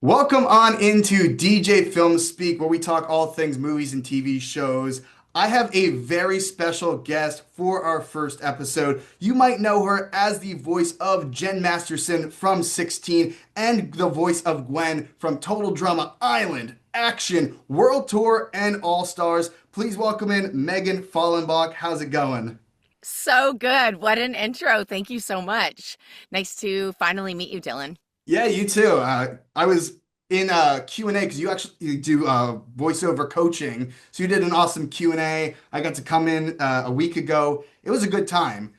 Welcome on into DJ Film Speak, where we talk all things movies and TV shows. I have a very special guest for our first episode. You might know her as the voice of Jen Masterson from 16 and the voice of Gwen from Total Drama Island, Action, World Tour, and All Stars. Please welcome in Megan Fahlenbock. How's it going? So good. What an intro. Thank you so much. Nice to finally meet you, Dylan. Yeah, you too. I was in Q&A because you actually do voiceover coaching. So you did an awesome Q&A. I got to come in a week ago. It was a good time.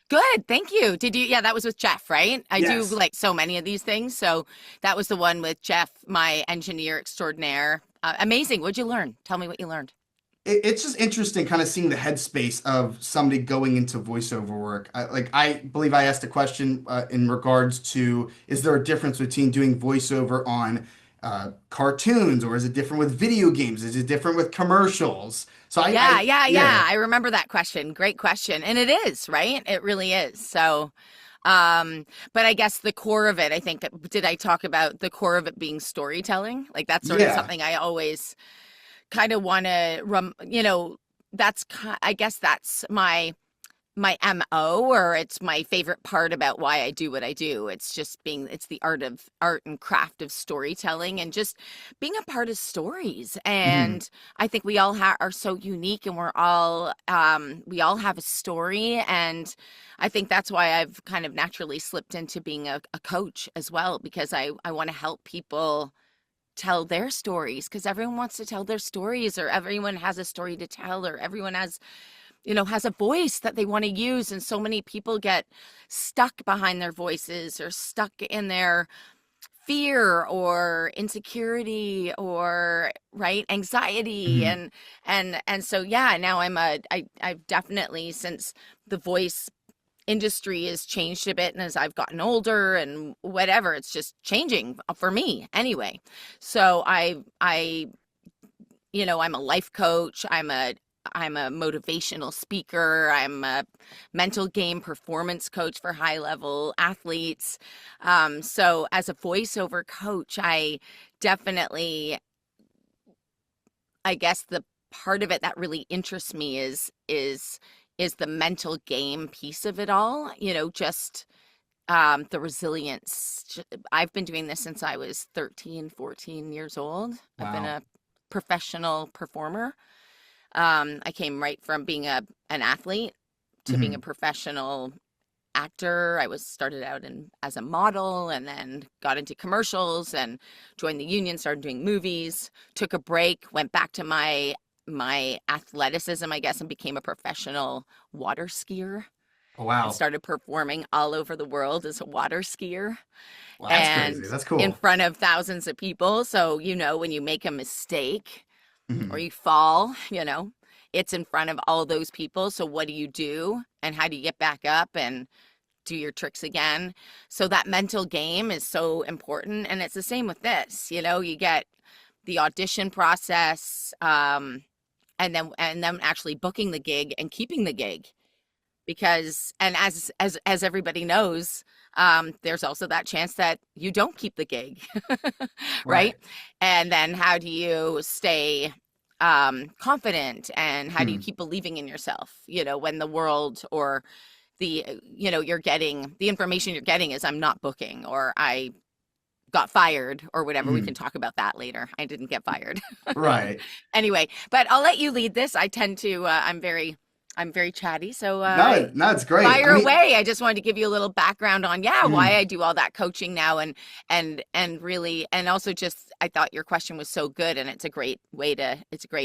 Good. Thank you. Did you? Yeah, that was with Jeff, right? I do Yes. like so many of these things. So that was the one with Jeff, my engineer extraordinaire. Amazing. What'd you learn? Tell me what you learned. It's just interesting kind of seeing the headspace of somebody going into voiceover work. I believe I asked a question in regards to, is there a difference between doing voiceover on cartoons, or is it different with video games? Is it different with commercials? So Yeah. yeah. I remember that question. Great question. And it is, right? It really is. So, but I guess the core of it, I think, did I talk about the core of it being storytelling? Like that's sort of Yeah. something I always kind of want to I guess that's my MO, or it's my favorite part about why I do what I do. It's the art and craft of storytelling and just being a part of stories. Mhm. And I think we all are so unique, and we all have a story. And I think that's why I've kind of naturally slipped into being a coach as well, because I want to help people tell their stories, because everyone wants to tell their stories, or everyone has a story to tell, or everyone has a voice that they want to use. And so many people get stuck behind their voices, or stuck in their fear or insecurity, or right, anxiety. Mhm. And so yeah, now I've definitely, since the voice industry has changed a bit, and as I've gotten older and whatever, it's just changing for me anyway. So I'm a life coach. I'm a motivational speaker. I'm a mental game performance coach for high level athletes. So as a voiceover coach, I definitely, I guess the part of it that really interests me is the mental game piece of it all. Just the resilience. I've been doing this since I was 13, 14 years old. I've been Wow. a professional performer. I came right from being an athlete to being a Mhm. professional actor. I was started out as a model, and then got into commercials and joined the union, started doing movies, took a break, went back to my athleticism, I guess, and became a professional water skier, Oh, and wow. started performing all over the world as a water skier, Well, that's crazy. and That's in cool. front of thousands of people. So, when you make a mistake or Mhm. you fall, it's in front of all those people. So what do you do? And how do you get back up and do your tricks again? So that mental game is so important. And it's the same with this. You get the audition process, and then actually booking the gig and keeping the gig. Because, and as everybody knows, there's also that chance that you don't keep the gig, right? Right. And then how do you stay confident, and how do you Hmm. keep believing in yourself, when the world, or you're getting the information you're getting is, I'm not booking, or I got fired, or whatever. We can Hmm. talk about that later. I didn't get fired. Right. Anyway, but I'll let you lead this. I tend to, I'm very chatty. So No, no, it's great. I fire mean, away. I just wanted to give you a little background on, yeah, why mhm. I do all that coaching now, and really, and also just, I thought your question was so good, and it's a great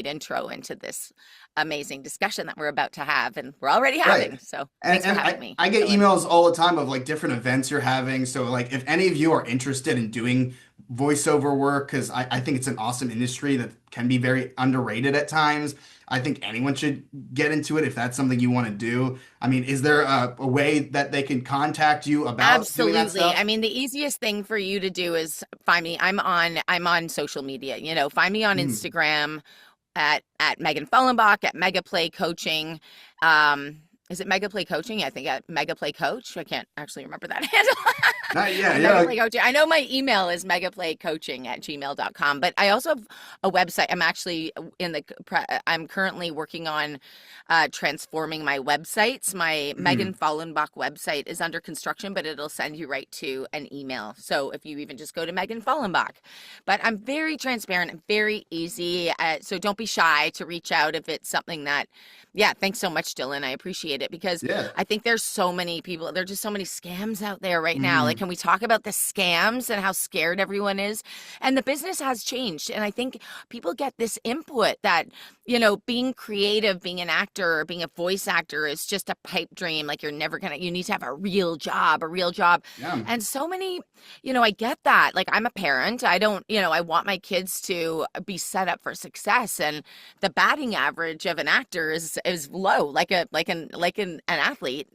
intro into this amazing discussion that we're about to have, and we're already Right. having. So And thanks for and having I, me, I get Dylan. emails all the time of like different events you're having. So like if any of you are interested in doing voiceover work, because I think it's an awesome industry that can be very underrated at times. I think anyone should get into it if that's something you want to do. I mean, is there a way that they can contact you about doing that Absolutely. I stuff? mean, the easiest thing for you to do is find me. I'm on social media. Find me on Mhm. Instagram at Megan Fahlenbach, at Mega Play Coaching. Um, is it Mega Play Coaching? I think at Mega Play Coach. I can't actually remember that handle. Not yeah, Mega yeah. Play Coaching. I know my email is megaplaycoaching@gmail.com, but I also have a website. I'm actually I'm currently working on transforming my websites. My Megan Mhm. Fahlenbock website is under construction, but it'll send you right to an email. So if you even just go to Megan Fahlenbock, but I'm very transparent and very easy. So don't be shy to reach out if it's something that, yeah, thanks so much, Dylan. I appreciate it because Yeah. I think there's so many people, there's just so many scams out there right now. Like, Mhm. can we talk about the scams and how scared everyone is? And the business has changed. And I think people get this input that, being creative, being an actor, or being a voice actor is just a pipe dream. Like, you need to have a real job, a real job. Yeah. And so many, I get that. Like, I'm a parent. I don't, I want my kids to be set up for success. And the batting average of an actor is low, like an athlete,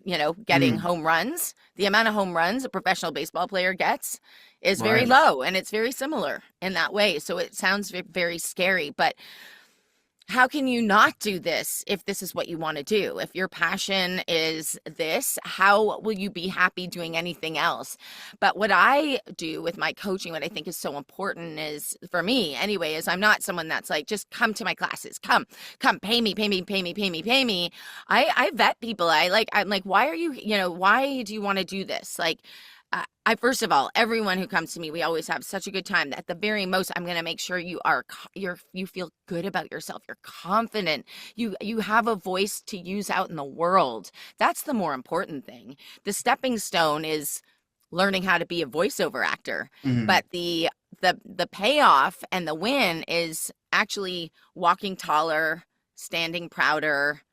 getting Mhm. home runs. The amount of home runs a professional baseball player gets is very Right. low, and it's very similar in that way. So it sounds very scary, but how can you not do this if this is what you want to do? If your passion is this, how will you be happy doing anything else? But what I do with my coaching, what I think is so important is, for me anyway, is I'm not someone that's like, just come to my classes, come, pay me, pay me, pay me, pay me, pay me. I vet people. I'm like, why are you, why do you want to do this? Like, I first of all, everyone who comes to me, we always have such a good time. At the very most, I'm going to make sure you feel good about yourself. You're confident. You have a voice to use out in the world. That's the more important thing. The stepping stone is learning how to be a voiceover actor, Mhm. but the payoff and the win is actually walking taller, standing prouder,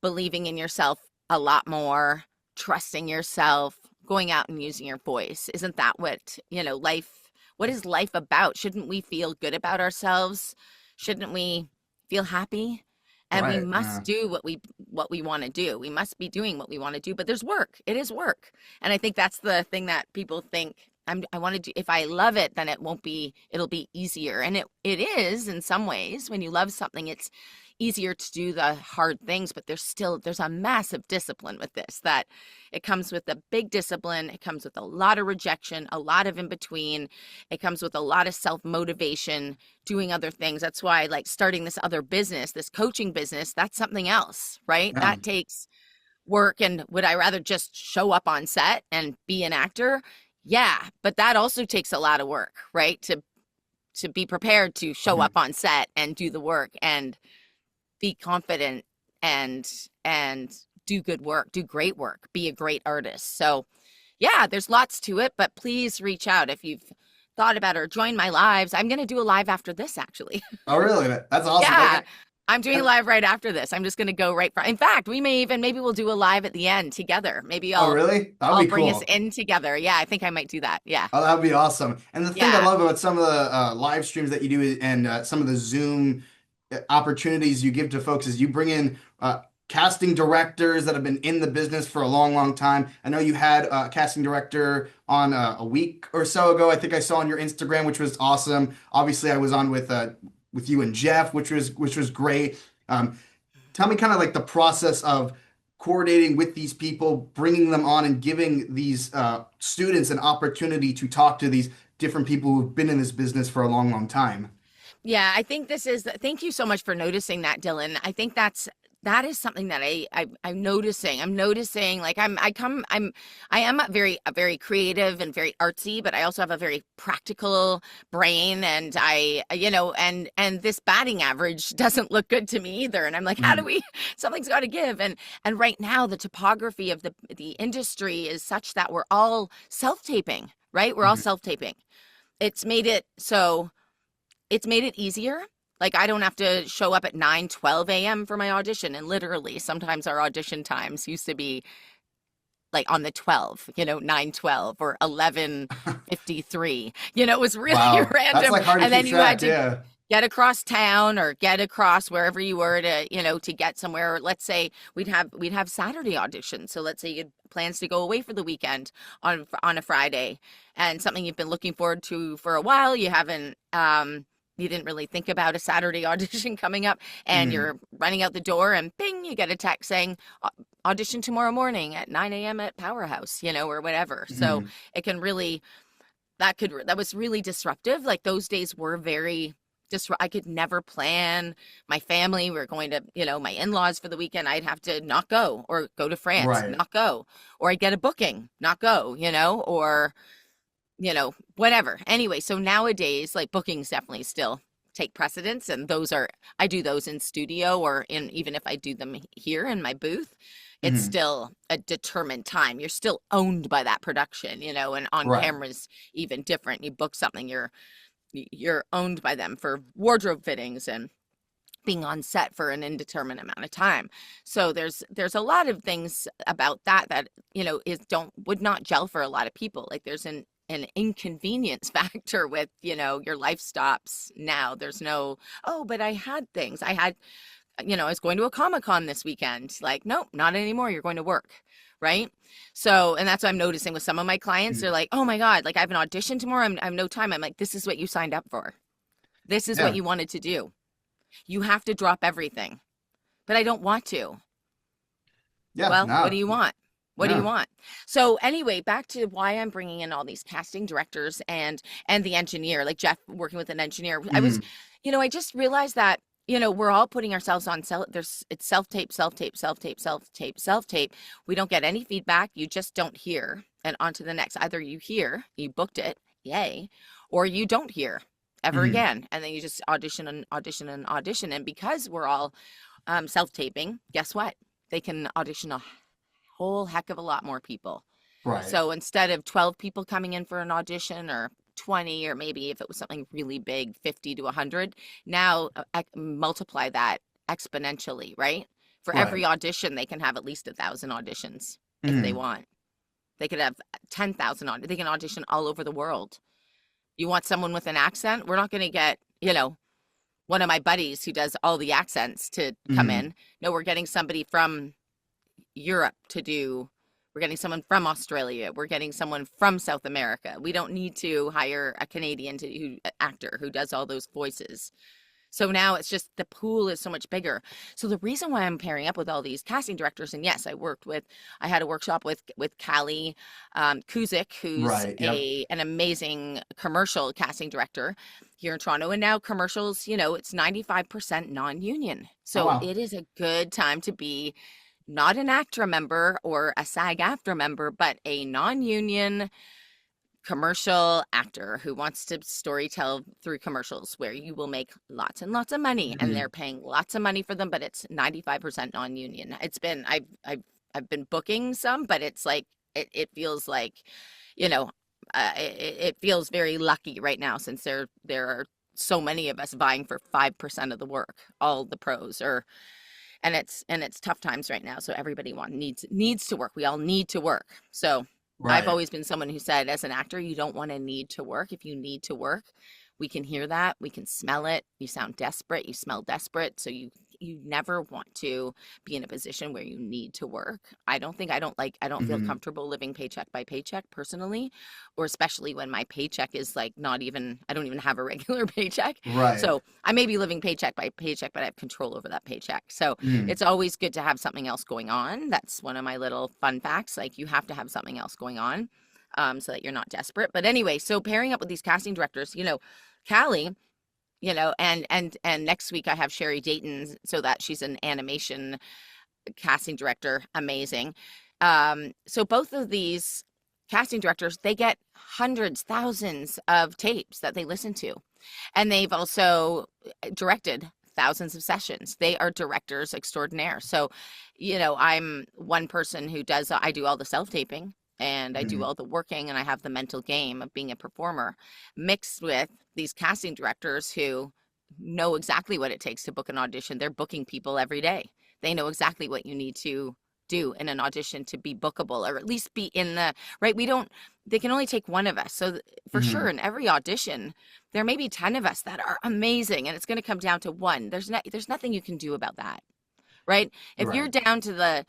believing in yourself a lot more, trusting yourself, going out and using your voice. Isn't that what is life about? Shouldn't we feel good about ourselves? Shouldn't we feel happy? And we Right. must do what we want to do. We must be doing what we want to do, but there's work. It is work. And I think that's the thing that people think, I want to do. If I love it, then it'll be easier. And it is in some ways. When you love something, it's easier to do the hard things, but there's a massive discipline with this, that it comes with a big discipline. It comes with a lot of rejection, a lot of in between. It comes with a lot of self-motivation, doing other things. That's why, like, starting this other business, this coaching business, that's something else, right? Yeah. That takes work. And would I rather just show up on set and be an actor? Yeah, but that also takes a lot of work, right? To be prepared to show Mhm. up on set and do the work and be confident and do good work, do great work, be a great artist. So yeah, there's lots to it, but please reach out if you've thought about it, or join my lives. I'm going to do a live after this, actually. Oh, really? That's awesome. Yeah, I'm doing a And- live right after this. I'm just going to go right from, in fact, maybe we'll do a live at the end together. Maybe oh, I'll, really? That would I'll be bring us cool. in together. Yeah, I think I might do that. Yeah. Oh, that would be awesome. And the thing I Yeah. love about some of the live streams that you do and some of the Zoom opportunities you give to folks is you bring in casting directors that have been in the business for a long, long time. I know you had a casting director on a week or so ago. I think I saw on your Instagram, which was awesome. Obviously, I was on with you and Jeff, which was great. Um, Tell me kind of like the process of coordinating with these people, bringing them on, and giving these students an opportunity to talk to these different people who've been in this business for a long, long time. Yeah, I think thank you so much for noticing that, Dylan. I think that is something that I'm noticing. I'm noticing, like, I am a very creative and very artsy, but I also have a very practical brain, and and this batting average doesn't look good to me either. And I'm like, how do Mhm. we, something's got to give. And right now the topography of the industry is such that we're all self-taping, right? We're all Mhm. self-taping. It's made it so it's made it easier. Like, I don't have to show up at 9:12 a.m. for my audition. And literally, sometimes our audition times used to be like on the 12, 9:12 or 11:53. It was really Wow, that's random. like hard to And keep then you had track. to Yeah. get across town or get across wherever you were to get somewhere. Let's say we'd have Saturday auditions. So let's say you had plans to go away for the weekend on a Friday, and something you've been looking forward to for a while, you haven't you didn't really think about a Saturday audition coming up, and Mm-hmm. you're running out the door and bing, you get a text saying audition tomorrow morning at 9 a.m. at Powerhouse, or whatever. So Mm-hmm. it can really, that was really disruptive. Like those days were very I could never plan my family. We were going to, my in-laws for the weekend. I'd have to not go, or go to France, Right. not go, or I'd get a booking, not go, or whatever. Anyway, so nowadays, like bookings definitely still take precedence. And I do those in studio, or even if I do them here in my booth, it's Mm-hmm. still a determined time. You're still owned by that production, and on Right. camera's even different. You book something, you're owned by them for wardrobe fittings and being on set for an indeterminate amount of time. So there's a lot of things about that would not gel for a lot of people. Like there's an inconvenience factor with, your life stops now. There's no, oh, but I had things. I was going to a Comic-Con this weekend. Like, nope, not anymore. You're going to work. Right. So, and that's what I'm noticing with some of my clients. Mm-hmm. They're like, oh my God, like I have an audition tomorrow. I have no time. I'm like, this is what you signed up for. This is what Yeah. you wanted to do. You have to drop everything. But I don't want to. Yeah. Well, what do No. you want? What do you No. want? So anyway, back to why I'm bringing in all these casting directors and the engineer, like Jeff working with an engineer. Mm-hmm. I just realized that, we're all putting ourselves on it's self-tape, self-tape, self-tape, self-tape, self-tape. We don't get any feedback. You just don't hear. And on to the next. Either you hear, you booked it, yay, or you don't hear ever Mm-hmm. again. And then you just audition and audition and audition. And because we're all self-taping, guess what? They can audition a whole heck of a lot more people. Right. So instead of 12 people coming in for an audition, or 20, or maybe if it was something really big, 50 to 100, now multiply that exponentially, right? For Right. every audition, they can have at least 1,000 auditions if they Mm-hmm. want. They could have 10,000 they can audition all over the world. You want someone with an accent? We're not going to get, one of my buddies who does all the accents to come Mm-hmm. in. No, we're getting somebody from Europe to do. We're getting someone from Australia. We're getting someone from South America. We don't need to hire a Canadian actor who does all those voices. So now it's just the pool is so much bigger. So the reason why I'm pairing up with all these casting directors, and yes, I had a workshop with Callie Kuzik, who's Right. Yep. an amazing commercial casting director here in Toronto. And now commercials, it's 95% non-union. Oh So wow. it is a good time to be not an ACTRA member or a SAG-AFTRA member, but a non-union commercial actor who wants to storytell through commercials, where you will make lots and lots of money, and Mm-hmm. they're paying lots of money for them, but it's 95% non-union. I've been booking some, but it's like it feels like, you know, it feels very lucky right now, since there are so many of us vying for 5% of the work, all the pros are, and it's tough times right now. So everybody needs to work. We all need to work. So I've Right. always been someone who said, as an actor, you don't want to need to work. If you need to work, we can hear that. We can smell it. You sound desperate. You smell desperate. So you never want to be in a position where you need to work. I don't feel Mm-hmm. comfortable living paycheck by paycheck personally, or especially when my paycheck is like I don't even have a regular paycheck. Right. So I may be living paycheck by paycheck, but I have control over that paycheck. So Mm-hmm. it's always good to have something else going on. That's one of my little fun facts. Like, you have to have something else going on, so that you're not desperate. But anyway, so pairing up with these casting directors, Callie, and next week I have Sherry Dayton, so that she's an animation casting director, amazing. So both of these casting directors, they get hundreds, thousands of tapes that they listen to, and they've also directed thousands of sessions. They are directors extraordinaire. So, I'm one person I do all the self-taping, and I do Mm-hmm. all the working, and I have the mental game of being a performer, mixed with these casting directors who know exactly what it takes to book an audition. They're booking people every day. They know exactly what you need to do in an audition to be bookable, or at least be in the right. They can only take one of us. So for Mm-hmm. sure, in every audition, there may be 10 of us that are amazing, and it's going to come down to one. There's nothing you can do about that, right? If you're Right. down to the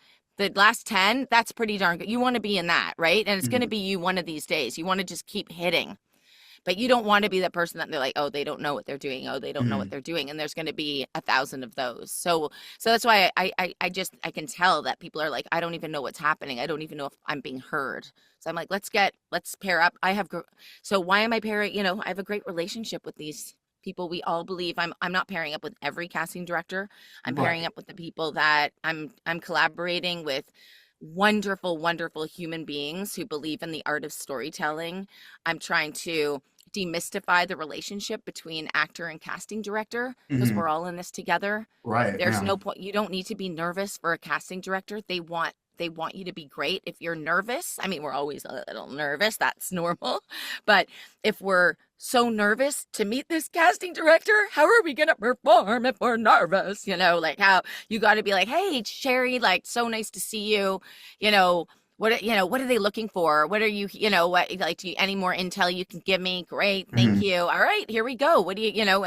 last 10, that's pretty darn good. You want to be in that, right? And it's going to Mm-hmm. be you one of these days. You want to just keep hitting. But you don't want to be that person that they're like, oh, they don't know what they're doing. Oh, they don't know what Mhm. they're doing. And there's going to be 1,000 of those. So that's why I just, I can tell that people are like, I don't even know what's happening. I don't even know if I'm being heard. So I'm like, let's pair up. So why am I pairing? I have a great relationship with these people. We all believe I'm not pairing up with every casting director. I'm pairing Right. up with the people that I'm collaborating with, wonderful, wonderful human beings who believe in the art of storytelling. I'm trying to demystify the relationship between actor and casting director because we're Hmm. all in this together. Right. There's Yeah. no point. You don't need to be nervous for a casting director. They want you to be great. If you're nervous, I mean, we're always a little nervous. That's normal. But if we're so nervous to meet this casting director, how are we going to perform if we're nervous? Like how you got to be like, hey, Sherry, like, so nice to see you. You know, what are they looking for? What are what, like, any more intel you can give me? Great. Thank Mhm. you. All right, here we go. What do and I'm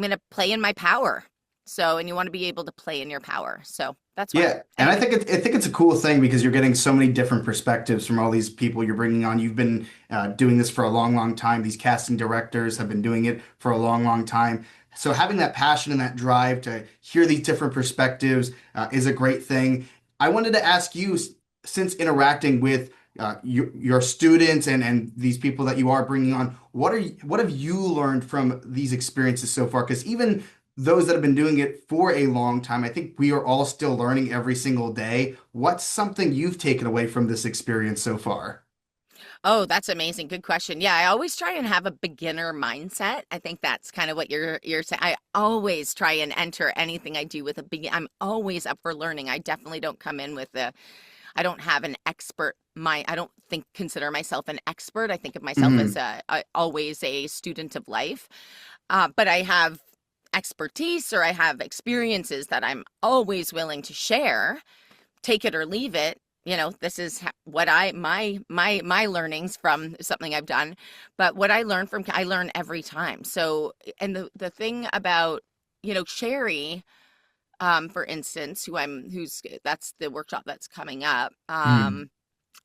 going to play in my power. So, and you want to be able to play in your power. So that's why. Yeah, and Anyway. I think it's a cool thing because you're getting so many different perspectives from all these people you're bringing on. You've been doing this for a long, long time. These casting directors have been doing it for a long, long time. So having that passion and that drive to hear these different perspectives is a great thing. I wanted to ask you, since interacting with your students and these people that you are bringing on, what have you learned from these experiences so far? Because even those that have been doing it for a long time, I think we are all still learning every single day. What's something you've taken away from this experience so far? Oh, that's amazing. Good question. Yeah, I always try and have a beginner mindset. I think that's kind of what you're saying. I always try and enter anything I do with a begin. I'm always up for learning. I definitely don't come in with I don't have an expert mind. I don't consider myself an expert. I think of myself as Hmm. always a student of life. But I have expertise or I have experiences that I'm always willing to share, take it or leave it. This is what my learnings from something I've done. But what I learn every time. So, and the thing about, Sherry, for instance, who's that's the workshop that's coming up. Hmm.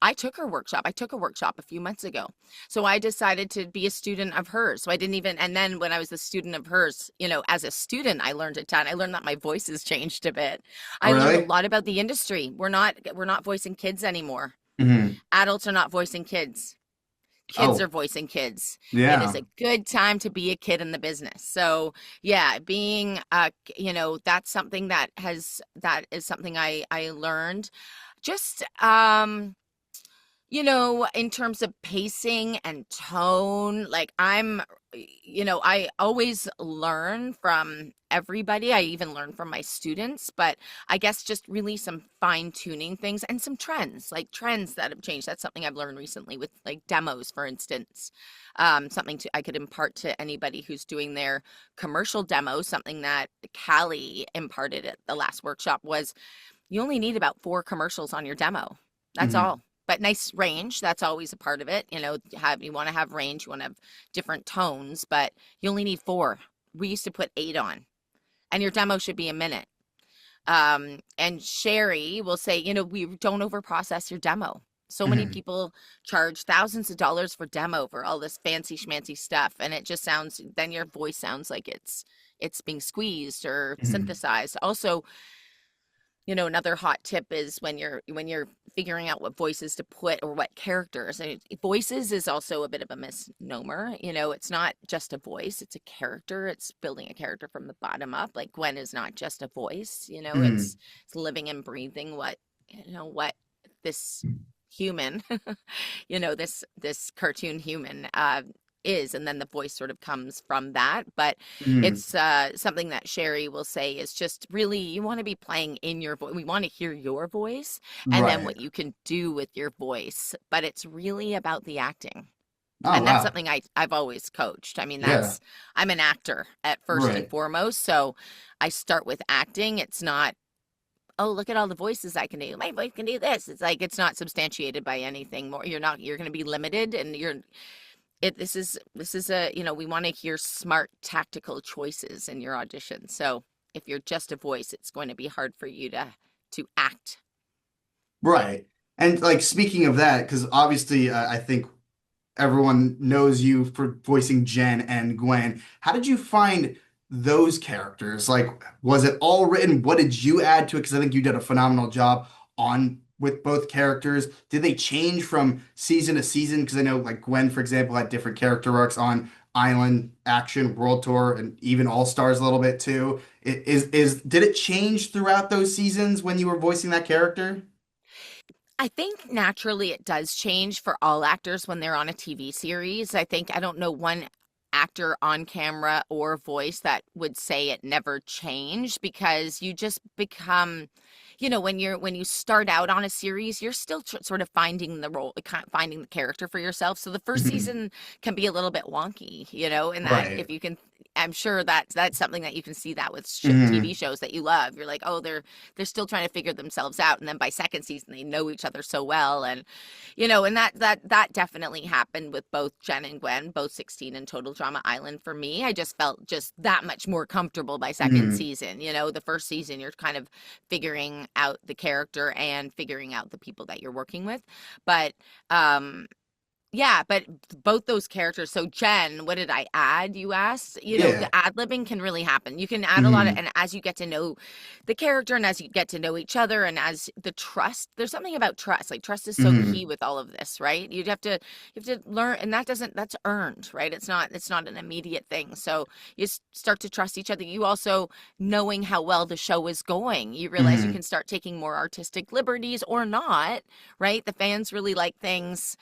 I took her workshop. I took a workshop a few months ago. So I decided to be a student of hers. So I didn't even, and then when I was a student of hers, as a student, I learned a ton. I learned that my voice has changed a bit. Oh, I learned a really? lot about the industry. We're not voicing kids anymore. Hmm. Adults are not voicing kids. Kids are Oh, voicing kids. It is yeah. a good time to be a kid in the business. So yeah, being that's something that is something I learned. Just in terms of pacing and tone, like I always learn from everybody. I even learn from my students, but I guess just really some fine tuning things and some trends, like trends that have changed. That's something I've learned recently with like demos, for instance. Something I could impart to anybody who's doing their commercial demo. Something that Callie imparted at the last workshop was you only need about 4 commercials on your demo. That's Hmm. all. But nice range. That's always a part of it. You want to have range. You want to have different tones, but you only need 4. We used to put 8 on, and your demo should be a minute. And Sherry will say, we don't overprocess your demo. So many Hmm. people charge thousands of dollars for demo for all this fancy schmancy stuff, and it just sounds. Then your voice sounds like it's being squeezed or Hmm. synthesized. Also, another hot tip is when you're figuring out what voices to put or what characters. Voices is also a bit of a misnomer. It's not just a voice, it's a character. It's building a character from the bottom up. Like Gwen is not just a voice, Hmm. it's living and breathing what this human, this cartoon human is, and then the voice sort of comes from that. But Hmm. it's something that Sherry will say is just really, you want to be playing in your voice. We want to hear your voice and then Right. what you can do with your voice. But it's really about the acting. Oh, And that's wow. something I've always coached. I mean, Yeah. I'm an actor at first and Right. foremost. So I start with acting. It's not, oh, look at all the voices I can do. My voice can do this. It's like, it's not substantiated by anything more. You're going to be limited, and this is we want to hear smart tactical choices in your audition. So if you're just a voice, it's going to be hard for you to act. Right. And like speaking of that, because obviously I think everyone knows you for voicing Jen and Gwen. How did you find those characters? Like, was it all written? What did you add to it? Because I think you did a phenomenal job on with both characters. Did they change from season to season? Because I know, like Gwen, for example, had different character arcs on Island, Action, World Tour, and even All Stars a little bit too. Did it change throughout those seasons when you were voicing that character? I think naturally it does change for all actors when they're on a TV series. I don't know one actor on camera or voice that would say it never changed, because you just become, when you start out on a series, you're still sort of finding the role, finding the character for yourself. So the first Mhm. season can be a little bit wonky, and that Right. if you can, I'm sure that's something that you can see that with TV Mhm. shows that you love. You're like, oh, they're still trying to figure themselves out, and then by second season they know each other so well. And and that definitely happened with both Jen and Gwen, both 16 and Total Drama Island. For me, I just felt just that much more comfortable by second Mhm. season. The first season you're kind of figuring out the character and figuring out the people that you're working with. But yeah, but both those characters. So Jen, what did I add? You asked. Yeah. The ad libbing can really happen. You can add a lot of, Mhm. and as you get to know the character, and as you get to know each other, and as the trust, there's something about trust. Like trust is so key Mhm. with all of this, right? You have to learn, and that's earned, right? It's not an immediate thing. So you start to trust each other. You also, knowing how well the show is going, you realize you Mhm. can start taking more artistic liberties or not, right? The fans really like things,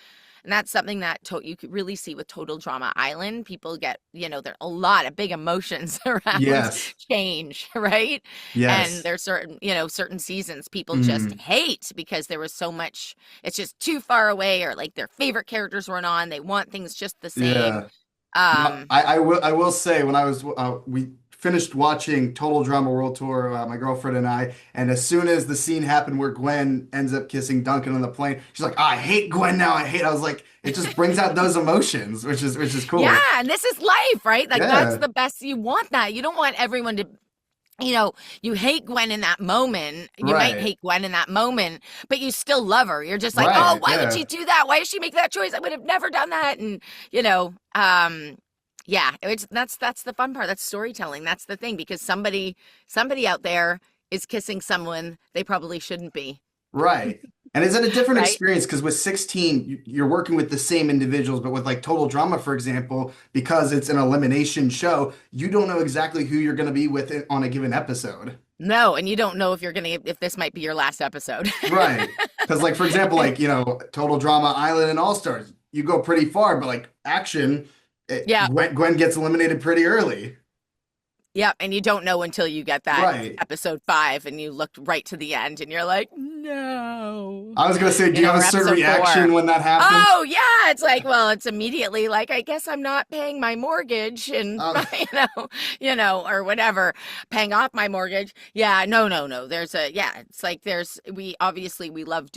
and that's something that you could really see with Total Drama Island. People get, there are a lot of big emotions around Yes. change, right? And Yes. there's certain seasons people just Mhm. hate because there was so much, it's just too far away, or like their favorite characters weren't on. They want things just the same. Yeah. No, Um, I will say when I was we finished watching Total Drama World Tour, my girlfriend and I, and as soon as the scene happened where Gwen ends up kissing Duncan on the plane, she's like, I hate Gwen now. I was like, it just brings out those emotions, which is yeah, cool. and this is life, right? Like that's Yeah. the best. You want that. You don't want everyone to, you hate Gwen in that moment. You might Right. hate Gwen in that moment, but you still love her. You're just like, oh, Right. why would she Yeah. do that? Why did she make that choice? I would have never done that. And yeah, that's the fun part. That's storytelling. That's the thing, because somebody out there is kissing someone they probably shouldn't be, Right. And is it a different right? experience? Because with 16, you're working with the same individuals, but with like Total Drama, for example, because it's an elimination show, you don't know exactly who you're going to be with it on a given episode. No, and you don't know if this might be your last episode. Right. Because, like, for example, And like, Total Drama Island and All Stars, you go pretty far, but like Action, yeah, Gwen gets eliminated pretty early. yeah, and you don't know until you get that Right. episode 5 and you look right to the end and you're like, no. I was going to say, do you have a Or certain episode 4. reaction when that happens? Oh, yeah, it's like, well, it's immediately like, I guess I'm not paying my mortgage, and Um, or whatever, paying off my mortgage. Yeah, no, no, no. It's like we love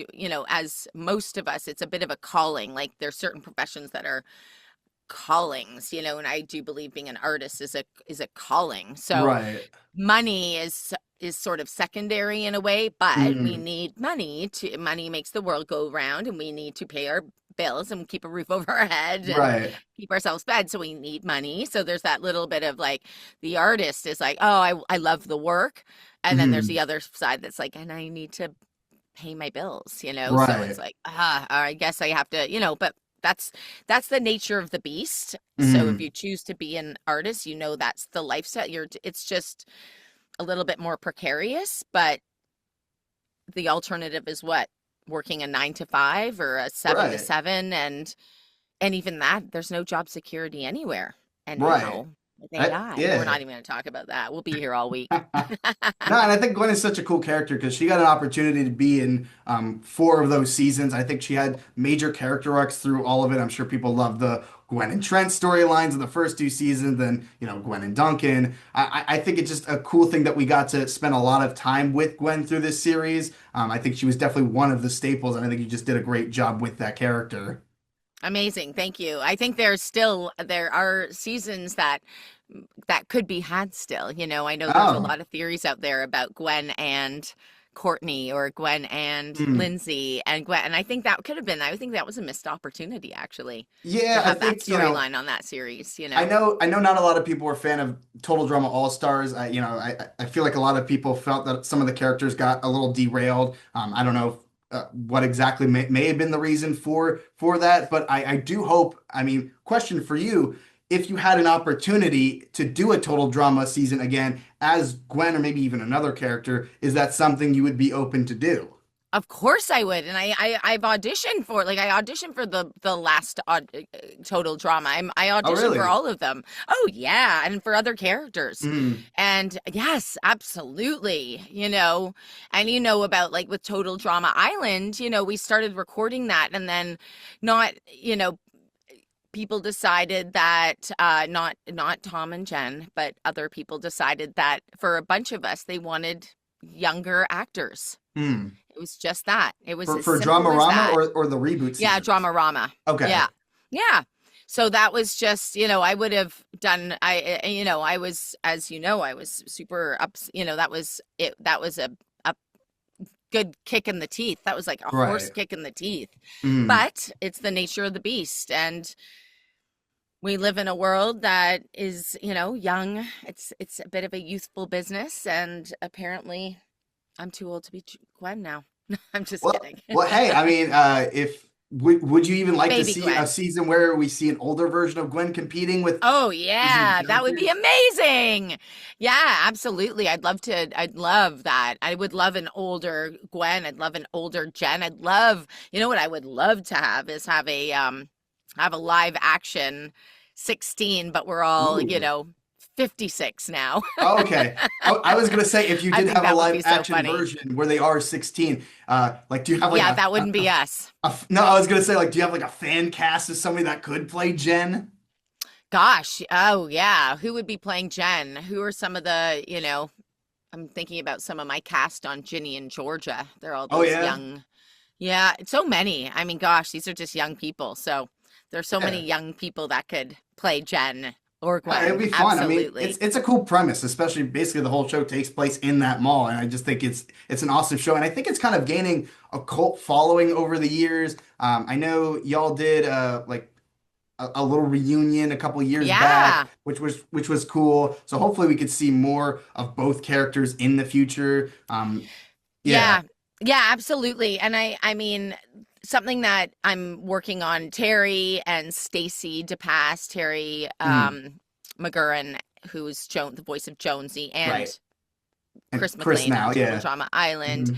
as most of us, it's a bit of a calling. Like there's certain professions that are callings, and I do believe being an artist is a calling. So right. money is sort of secondary in a way, but we Mm, need money makes the world go round, and we need to pay our bills and keep a roof over our head and right. keep ourselves fed, so we need money. So there's that little bit of like, the artist is like, oh, I love the work, and then there's Mm, the other side that's like, and I need to pay my bills, so it's right. like, I guess I have to, but that's the nature of the beast. So if Mm, you choose to be an artist, that's the lifestyle. It's just a little bit more precarious, but the alternative is what? Working a 9 to 5 or a seven to right. seven, and even that, there's no job security anywhere. And Right. now with AI, we're Yeah. not even going to talk about that. We'll be here all week. No, and I think Gwen is such a cool character because she got an opportunity to be in 4 of those seasons. I think she had major character arcs through all of it. I'm sure people love the Gwen and Trent storylines in the first 2 seasons, then Gwen and Duncan. I think it's just a cool thing that we got to spend a lot of time with Gwen through this series. I think she was definitely one of the staples, and I think you just did a great job with that character. Amazing. Thank you. I think there are seasons that could be had still. I know there's a Oh, lot of theories out there about Gwen and Courtney or Gwen and Mm. Lindsay and Gwen. And I think that could have been, I think that was a missed opportunity actually to Yeah, I have that think, you know, storyline on that series, you I know? know, I know not a lot of people are a fan of Total Drama All Stars. I feel like a lot of people felt that some of the characters got a little derailed. I don't know what exactly may have been the reason for that, but I do hope. I mean, question for you: if you had an opportunity to do a Total Drama season again as Gwen or maybe even another character, is that something you would be open to do? Of course I would. And I've auditioned for, like, I auditioned for the last Total Drama. I Oh, auditioned for really? all of them. Oh yeah, and for other characters. Mm. And yes, absolutely. And about, like, with Total Drama Island, we started recording that, and then not, people decided that not Tom and Jen, but other people decided that for a bunch of us, they wanted younger actors. Mm. It was just that. It was as For simple as Dramarama that. or the reboot Yeah, seasons? Dramarama. Okay. Yeah. Yeah. So that was just, I would have done, I was, as I was super up, that was it. That was a good kick in the teeth. That was like a horse Right. kick in the teeth. Mm. But it's the nature of the beast. And we live in a world that is, young. It's a bit of a youthful business. And apparently I'm too old to be Gwen now. I'm just kidding. Hey, I mean, if would you even like to Baby see a Gwen. season where we see an older version of Gwen competing with Oh the same yeah, that would be characters? amazing. Yeah, absolutely. I'd love that. I would love an older Gwen. I'd love an older Jen. What I would love to have is have a live action 16, but we're all, Ooh. 56 now. Okay. I was gonna say if you I did think have a that would live be so action funny. version where they are 16, like do you have like Yeah, that wouldn't be us. no, I was gonna say like do you have like a fan cast of somebody that could play Jen? Gosh, oh yeah, who would be playing Jen? Who are some of I'm thinking about some of my cast on Ginny and Georgia. They're all Oh these yeah? young, yeah, so many. I mean, gosh, these are just young people. So there's so many Yeah. young people that could play Jen or Yeah, it'd Gwen. be fun. I mean, Absolutely. it's a cool premise, especially basically the whole show takes place in that mall, and I just think it's an awesome show, and I think it's kind of gaining a cult following over the years. I know y'all did like a little reunion a couple years back, Yeah. which was cool. So hopefully we could see more of both characters in the future. Yeah. Yeah. Yeah, absolutely. And I mean, something that I'm working on, Terry and Stacy DePass, Terry Mm, McGurran, who's the voice of Jonesy, right. and And Chris Chris McLean on now, Total yeah. Drama Island, Hmm.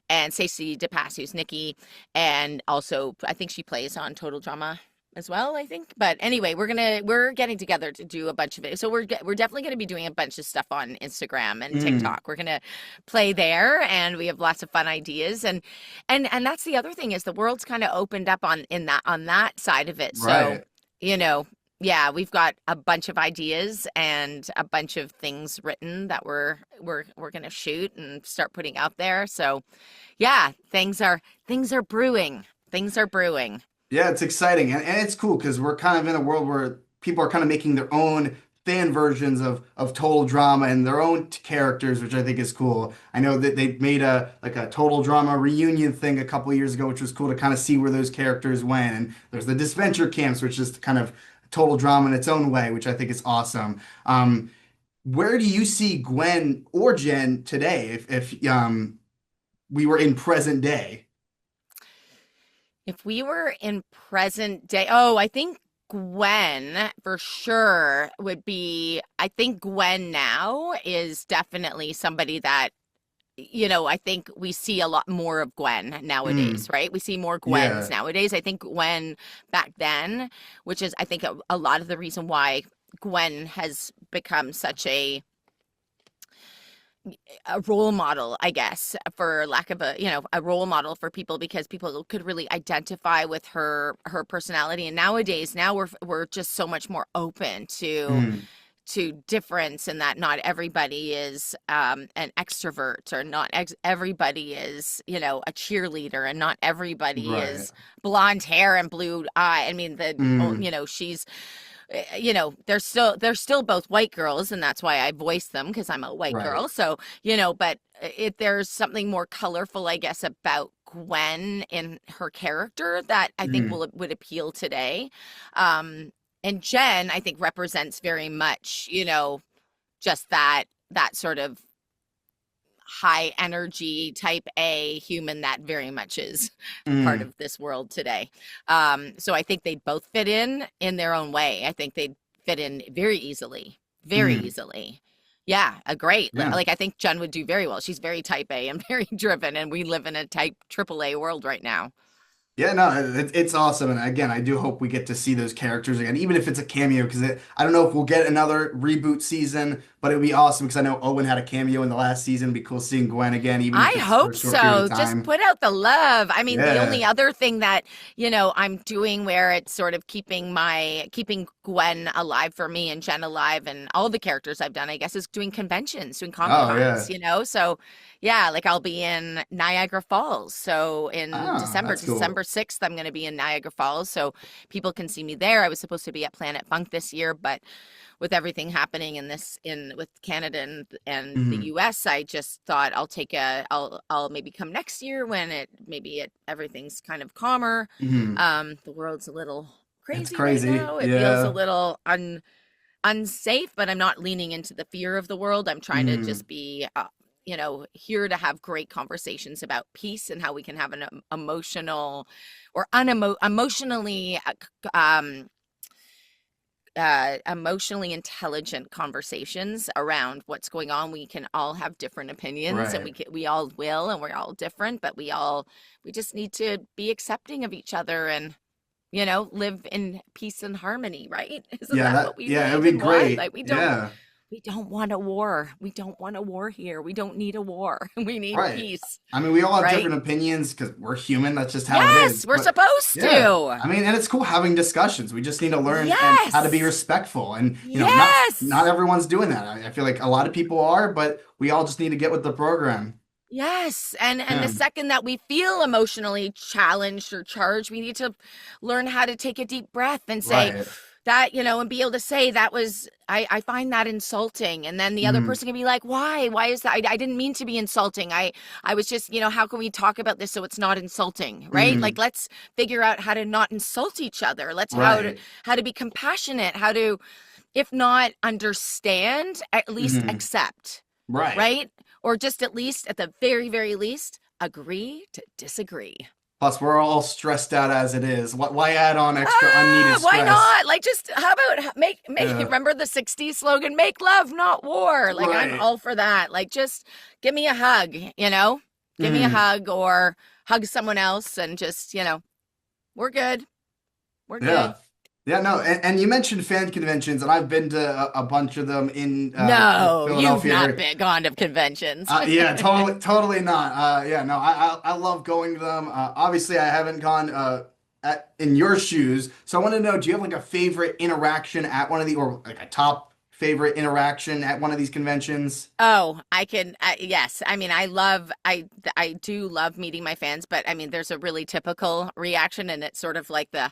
and Stacey DePass, who's Nikki, and also I think she plays on Total Drama as well, I think. But anyway, we're getting together to do a bunch of it. So we're definitely gonna be doing a bunch of stuff on Instagram and Mm, TikTok. We're gonna play there, and we have lots of fun ideas. And that's the other thing, is the world's kind of opened up on that side of it. So, right. you know, yeah, we've got a bunch of ideas and a bunch of things written that we're gonna shoot and start putting out there. So yeah, things are brewing. Things are brewing. Yeah, it's exciting and it's cool because we're kind of in a world where people are kind of making their own fan versions of total drama and their own characters, which I think is cool. I know that they made a total drama reunion thing a couple years ago, which was cool to kind of see where those characters went. And there's the Disventure Camps, which is kind of total drama in its own way, which I think is awesome. Where do you see Gwen or Jen today if we were in present day? If we were in present day, oh, I think Gwen for sure would be. I think Gwen now is definitely somebody that, I think we see a lot more of Gwen nowadays, Mm, right? We see more Gwens yeah, nowadays. I think Gwen back then, which is, I think, a lot of the reason why Gwen has become such a role model, I guess, for lack of a role model for people, because people could really identify with her personality. And nowadays, now we're just so much more open mm, to difference, and that not everybody is an extrovert, or not everybody is, a cheerleader, and not everybody right. is blonde hair and blue eye. I mean, Mm, she's they're still both white girls, and that's why I voice them because I'm a white Right. girl. So, but there's something more colorful, I guess, about Gwen in her character that I think Mm, would appeal today. Um, and Jen, I think, represents very much, just that sort of high energy type A human that very much is part mm, of this world today. So I think they both fit in their own way. I think they fit in very easily, very mm. easily. Yeah, a great. Yeah. Like I think Jen would do very well. She's very type A and very driven, and we live in a type AAA world right now. Yeah, no, it's awesome. And again, I do hope we get to see those characters again, even if it's a cameo, because I don't know if we'll get another reboot season, but it would be awesome because I know Owen had a cameo in the last season. It'd be cool seeing Gwen again, even I if it's for a hope short period of so. Just time. put out the love. I mean, the only Yeah. other thing that, I'm doing where it's sort of keeping Gwen alive for me and Jen alive and all the characters I've done, I guess, is doing conventions, doing Comic Oh, Cons, yeah. So yeah, like I'll be in Niagara Falls. So in Ah, that's December cool. 6th, I'm going to be in Niagara Falls. So people can see me there. I was supposed to be at Planet Funk this year, but with everything happening in with Canada and the Hmm. US, I just thought I'll maybe come next year when everything's kind of calmer. Hmm. The world's a little It's crazy right crazy. now. It feels a Yeah. little unsafe, but I'm not leaning into the fear of the world. I'm trying to Hmm. just be here to have great conversations about peace and how we can have an emotional or emotionally emotionally intelligent conversations around what's going on. We can all have different opinions, and Right. we all will, and we're all different, but we just need to be accepting of each other and live in peace and harmony, right? Isn't Yeah, that what we yeah, it'd need be and want? great. Like Yeah. we don't want a war. We don't want a war here. We don't need a war. We need Right. peace, I mean, we all have right? different opinions because we're human. That's just how it Yes, is. we're But supposed yeah, to. I mean, and it's cool having discussions. We just need to learn and how to be Yes. respectful. And not Yes. everyone's doing that. I feel like a lot of people are, but we all just need to get with the program. Yes, and the Yeah. second that we feel emotionally challenged or charged, we need to learn how to take a deep breath and say Right. that, and be able to say that was I find that insulting. And then the other Mm, person can be like, why? Why is that? I didn't mean to be insulting. I was just, how can we talk about this so it's not insulting, right? Like mm, let's figure out how to not insult each other. Let's right. how to be compassionate, how to, if not understand, at least Hmm. accept, Right. right? Or just at least, at the very, very least, agree to disagree. Plus, we're all stressed out as it is. Why add on extra unneeded Why stress? not? Like, just how about make Yeah. remember the 60s slogan, make love, not war. Like, I'm Right. all for that. Like, just give me a hug, give me a Mm, hug or hug someone else and just, we're good. We're yeah. good. Yeah, no, and you mentioned fan conventions, and I've been to a bunch of them in the No, you've Philadelphia not area. been gone to conventions. Yeah, totally not. Yeah, no, I love going to them. Obviously, I haven't gone in your shoes, so I want to know, do you have like a favorite interaction at one of the, or like a top favorite interaction at one of these conventions? Oh, I can. Yes, I mean, I do love meeting my fans, but I mean, there's a really typical reaction, and it's sort of like the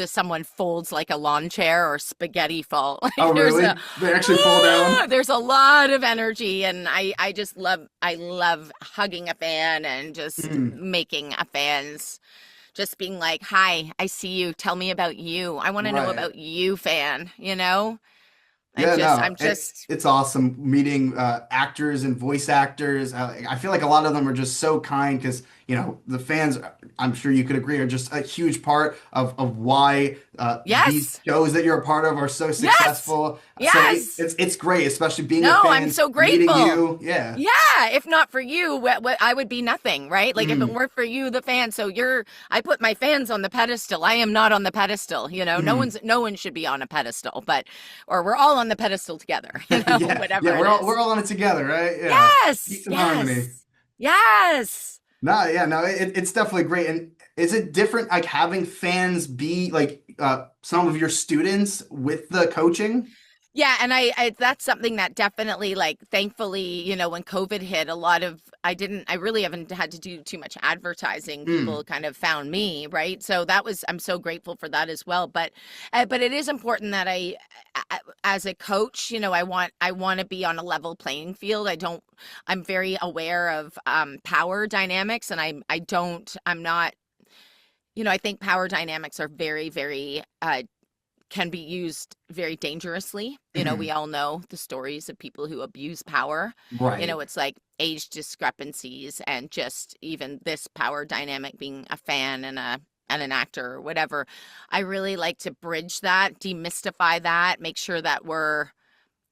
someone folds like a lawn chair or spaghetti fall. Oh, Like really? They actually fall down? there's a lot of energy, and I just love hugging a fan and just Mm, making a fan's just being like, "Hi, I see you. Tell me about you. I want to know right. about you, fan." Yeah, I'm no, just it's awesome meeting actors and voice actors. I feel like a lot of them are just so kind because, the fans, I'm sure you could agree, are just a huge part of why these yes. shows that you're a part of are so Yes. successful. So Yes. it's great, especially being a No, I'm fan, so meeting grateful. you. Yeah. Yeah, if not for you, I would be nothing, right? Like if it Mm, weren't for you, the fan. So I put my fans on the pedestal. I am not on the pedestal. mm. No one should be on a pedestal, or we're all on the pedestal together. Yeah, Whatever yeah, it we're is. all on it together, right? Yeah. Yes, Peace and harmony. yes, yes. No, yeah, no, it's definitely great. And is it different, like having fans be like some of your students with the coaching? Yeah, and I that's something that definitely, like, thankfully, when COVID hit, a lot of I really haven't had to do too much advertising. Mm, People kind of found me, right? So I'm so grateful for that as well. But it is important that as a coach, I want to be on a level playing field. I'm very aware of power dynamics, and I'm not, I think power dynamics are very, very can be used very dangerously. We mhm. all know the stories of people who abuse power. Right. It's like age discrepancies, and just even this power dynamic, being a fan and an actor or whatever. I really like to bridge that, demystify that, make sure that we're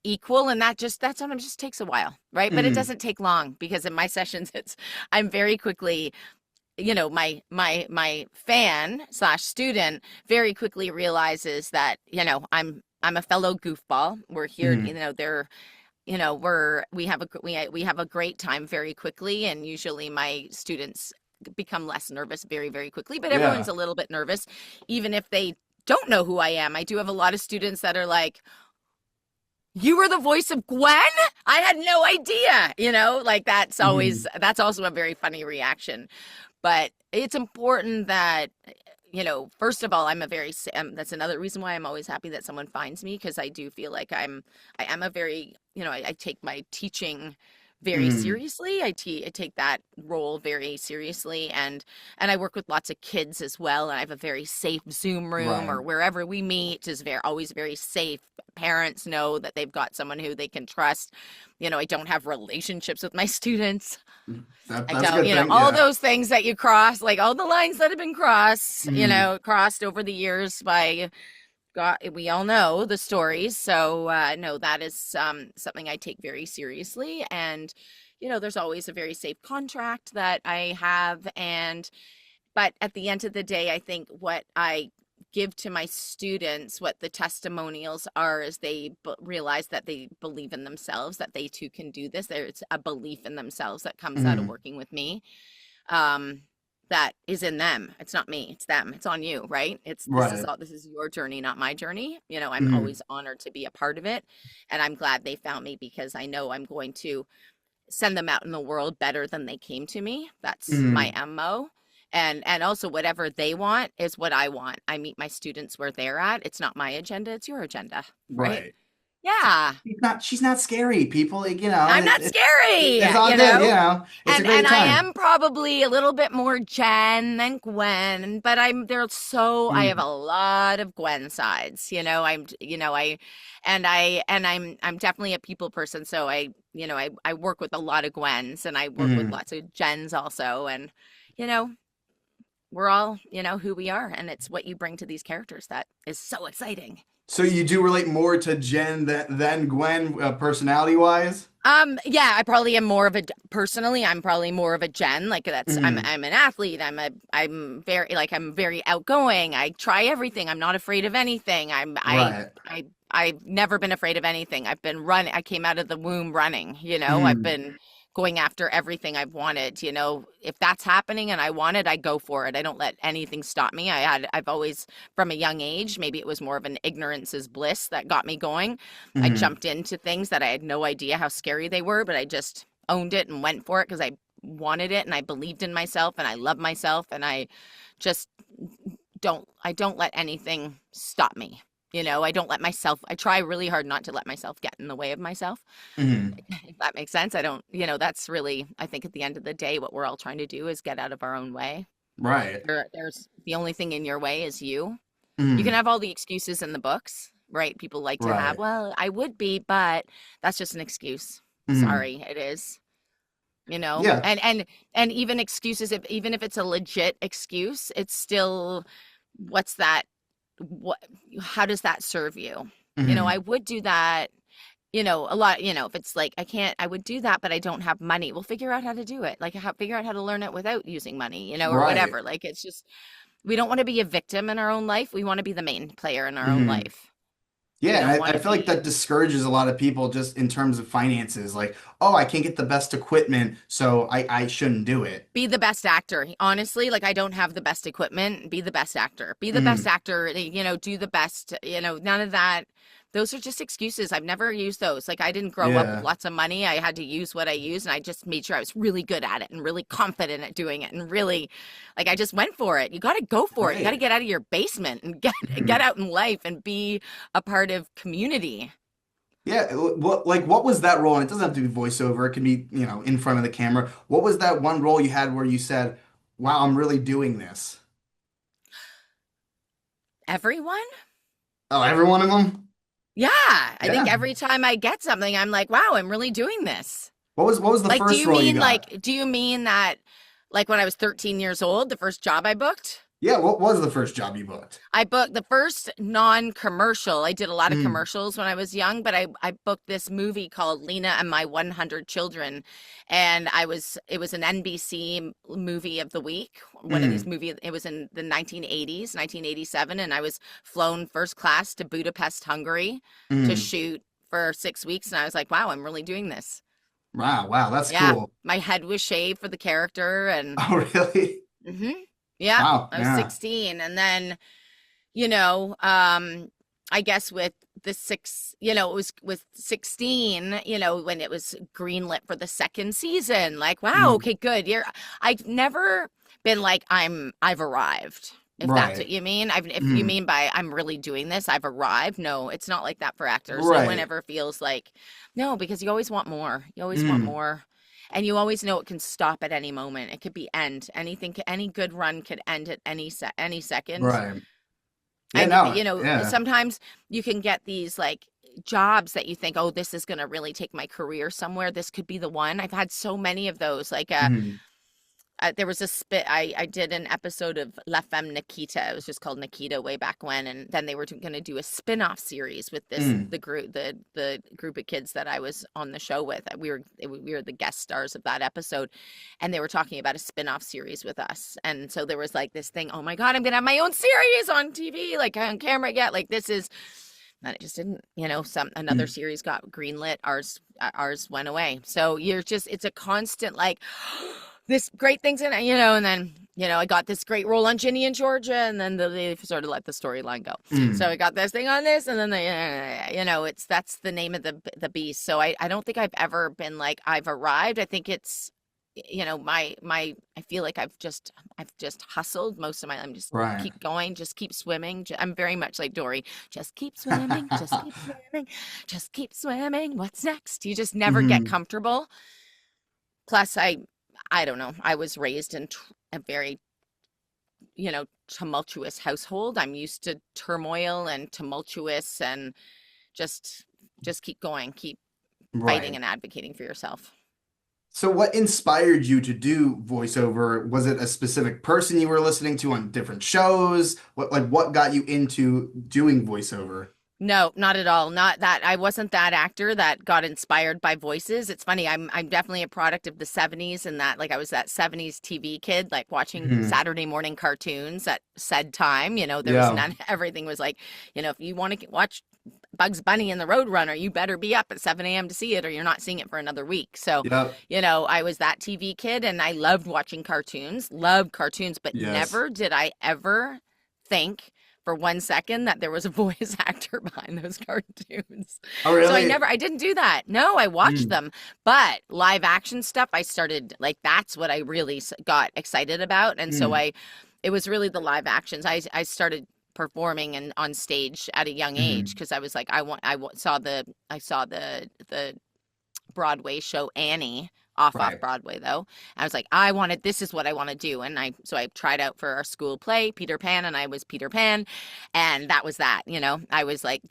equal, and that sometimes just takes a while, right? But it Mhm. doesn't take long, because in my sessions, I'm very quickly, my fan slash student very quickly realizes that, I'm a fellow goofball. We're here, Mhm. they're, we have a great time very quickly, and usually my students become less nervous very, very quickly, but everyone's Yeah. a little bit nervous, even if they don't know who I am. I do have a lot of students that are like, "You were the voice of Gwen? I had no idea." Like, Mhm. that's also a very funny reaction. But it's important that, first of all, that's another reason why I'm always happy that someone finds me, because I do feel like I am a very, I take my teaching very Mhm. seriously. I take that role very seriously, and I work with lots of kids as well. And I have a very safe Zoom room, Right. or wherever we meet is always very safe. Parents know that they've got someone who they can trust. I don't have relationships with my students. I That's a don't, good thing. all Yeah. those things that you cross, like all the lines that have been crossed, Mhm. crossed over the years by God. We all know the stories. So, no, that is something I take very seriously. And, there's always a very safe contract that I have. But at the end of the day, I think what I give to my students, what the testimonials are, is they realize that they believe in themselves, that they too can do this. There's a belief in themselves that comes out of Mhm. working with me. Um, that is in them. It's not me. It's them. It's on you, right? Right. This is your journey, not my journey. I'm Mhm. always honored to be a part of it, and I'm glad they found me, because I know I'm going to send them out in the world better than they came to me. That's my Mhm. MO. And also, whatever they want is what I want. I meet my students where they're at. It's not my agenda, it's your agenda, right? Right. Yeah. She's not scary, people. Like, I'm not scary, it's all good, It's a and great I time. am probably a little bit more Jen than Gwen, but I have a Mhm. lot of Gwen sides, I'm, I'm definitely a people person. So I work with a lot of Gwens, and I work with Mhm. lots of Jens also. And, you know, we're all, who we are, and it's what you bring to these characters that is so exciting. So you do relate more to Jen than Gwen, personality wise? Yeah, I probably am more of a personally, I'm probably more of a Jen. Like, Mhm. I'm an athlete. I'm very outgoing. I try everything. I'm not afraid of anything. Right. I've never been afraid of anything. I came out of the womb running, I've Mhm. been going after everything I've wanted. If that's happening and I want it, I go for it. I don't let anything stop me. I've always, from a young age, maybe it was more of an ignorance is bliss that got me going. I Mhm. jumped into things that I had no idea how scary they were, but I just owned it and went for it because I wanted it, and I believed in myself, and I love myself, and just I don't let anything stop me. I try really hard not to let myself get in the way of myself, Mhm. if that makes sense. I don't, that's really, I think at the end of the day, what we're all trying to do is get out of our own way. Right. There's the only thing in your way is you. You can Mhm. have all the excuses in the books, right? People like to have, Right. well, I would be, but that's just an excuse. Mhm. Sorry, it is. Yeah. And even excuses, even if it's a legit excuse, it's still, what's that? What? How does that serve you? I Mhm. would do that. A lot. If it's like I can't, I would do that, but I don't have money. We'll figure out how to do it. Like, figure out how to learn it without using money. Or Right. whatever. Like, it's just, we don't want to be a victim in our own life. We want to be the main player in our own Mhm. life. We Yeah, don't and want I to feel like be that discourages a lot of people just in terms of finances. Like, oh, I can't get the best equipment, so I shouldn't do it. be the best actor. Honestly, like, I don't have the best equipment. Be the best actor. Be the best Mhm. actor. Do the best. None of that. those are just excuses. I've never used those. Like I didn't grow up with Yeah. lots of money. I had to use what I used, and I just made sure I was really good at it and really confident at doing it and really like I just went for it. You got to go for it. You got to Right. get out of your basement and get out in life and be a part of community. Yeah, what was that role? And it doesn't have to be voiceover. It can be, in front of the camera. What was that one role you had where you said, "Wow, I'm really doing this"? Everyone? Oh, every one of them? Yeah, I think Yeah. every time I get something, I'm like, wow, I'm really doing this. What was the Like, first role you got? do you mean that, like, when I was 13 years old, the first job I booked? Yeah, what was the first job you booked? I booked the first non-commercial. I did a lot of Mm, commercials when I was young, but I booked this movie called Lena and My 100 Children, and it was an NBC movie of the week. One of these mm, movies. It was in the 1980s, 1987, and I was flown first class to Budapest, Hungary, to mm. shoot for 6 weeks, and I was like, wow, I'm really doing this. Wow, wow, that's Yeah, cool. my head was shaved for the character, and Oh, really? hmm yeah, Wow, I was yeah. 16, and then I guess with it was with 16, when it was greenlit for the second season, like, wow, Mm, okay, good. I've never been like, I've arrived. If that's what right. you mean, if you Mm, mean by I'm really doing this, I've arrived. No, it's not like that for actors. No one right. ever feels like, no, because you always want more. You always want Mm, more. And you always know it can stop at any moment. It could be end. Any good run could end at any second. right. Yeah, And, no, yeah. sometimes you can get these like jobs that you think, oh, this is going to really take my career somewhere. This could be the one. I've had so many of those. Like, Mm, there was a I did an episode of La Femme Nikita. It was just called Nikita way back when. And then they were going to do a spin-off series with mm, the group of kids that I was on the show with. We were the guest stars of that episode. And they were talking about a spin-off series with us. And so there was like this thing, oh my God, I'm going to have my own series on TV, like on camera yet. Like this is, and it just didn't, another mm. series got greenlit. Ours went away. So it's a constant like, this great thing's in it, and then, I got this great role on Ginny and Georgia, and then they sort of let the storyline go. So Mm. I got this thing on this, and then that's the name of the beast. So I don't think I've ever been like I've arrived. I think it's, I feel like I've just hustled most of my life. Just Right. keep going, just keep swimming. I'm very much like Dory. Just keep swimming, just keep swimming, just keep swimming. What's next? You just never get Hmm. comfortable. Plus, I don't know. I was raised in a very, tumultuous household. I'm used to turmoil and tumultuous and just just keep going, keep fighting Right. and advocating for yourself. So what inspired you to do voiceover? Was it a specific person you were listening to on different shows? What got you into doing voiceover? No, not at all. Not that I wasn't that actor that got inspired by voices. It's funny. I'm definitely a product of the 70s, and that like I was that 70s TV kid, like watching Hmm. Saturday morning cartoons at said time. There was Yeah. none. Everything was like, if you want to watch Bugs Bunny and the Roadrunner, you better be up at 7 a.m. to see it, or you're not seeing it for another week. So, Yep. I was that TV kid, and I loved watching cartoons, loved cartoons, but Yes. never did I ever think for 1 second that there was a voice actor behind those cartoons. Oh, So really? I didn't do that. No, I watched Mm. them, but live action stuff, I started like, that's what I really got excited about. And so Mm. it was really the live actions. I started performing and on stage at a young age Mm. because I was like, I saw the Broadway show Annie off Right. Broadway though. I was like, this is what I want to do. And I tried out for our school play, Peter Pan, and I was Peter Pan. And that was that, I was like,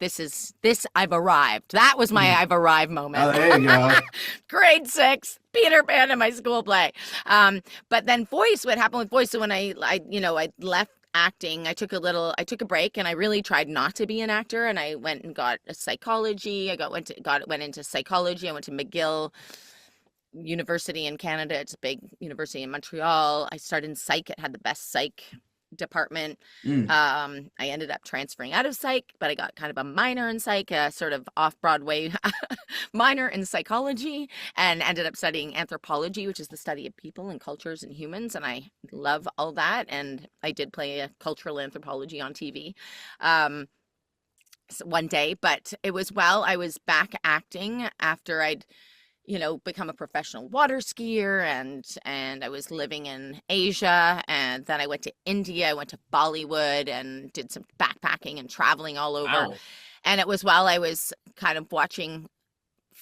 I've arrived. That was my Mm. I've arrived Oh, moment. there you go. Grade 6, Peter Pan in my school play. But then what happened with voice? So when I left acting, I took a break, and I really tried not to be an actor, and I went and got a psychology. Went into psychology. I went to McGill University in Canada. It's a big university in Montreal. I started in psych. It had the best psych department. Mm. I ended up transferring out of psych, but I got kind of a minor in psych, a sort of off-Broadway minor in psychology, and ended up studying anthropology, which is the study of people and cultures and humans. And I love all that. And I did play a cultural anthropology on TV. Um, one day, but it was while I was back acting after I'd, become a professional water skier, and I was living in Asia, and then I went to India, I went to Bollywood and did some backpacking and traveling all over. Wow. And it was while I was kind of watching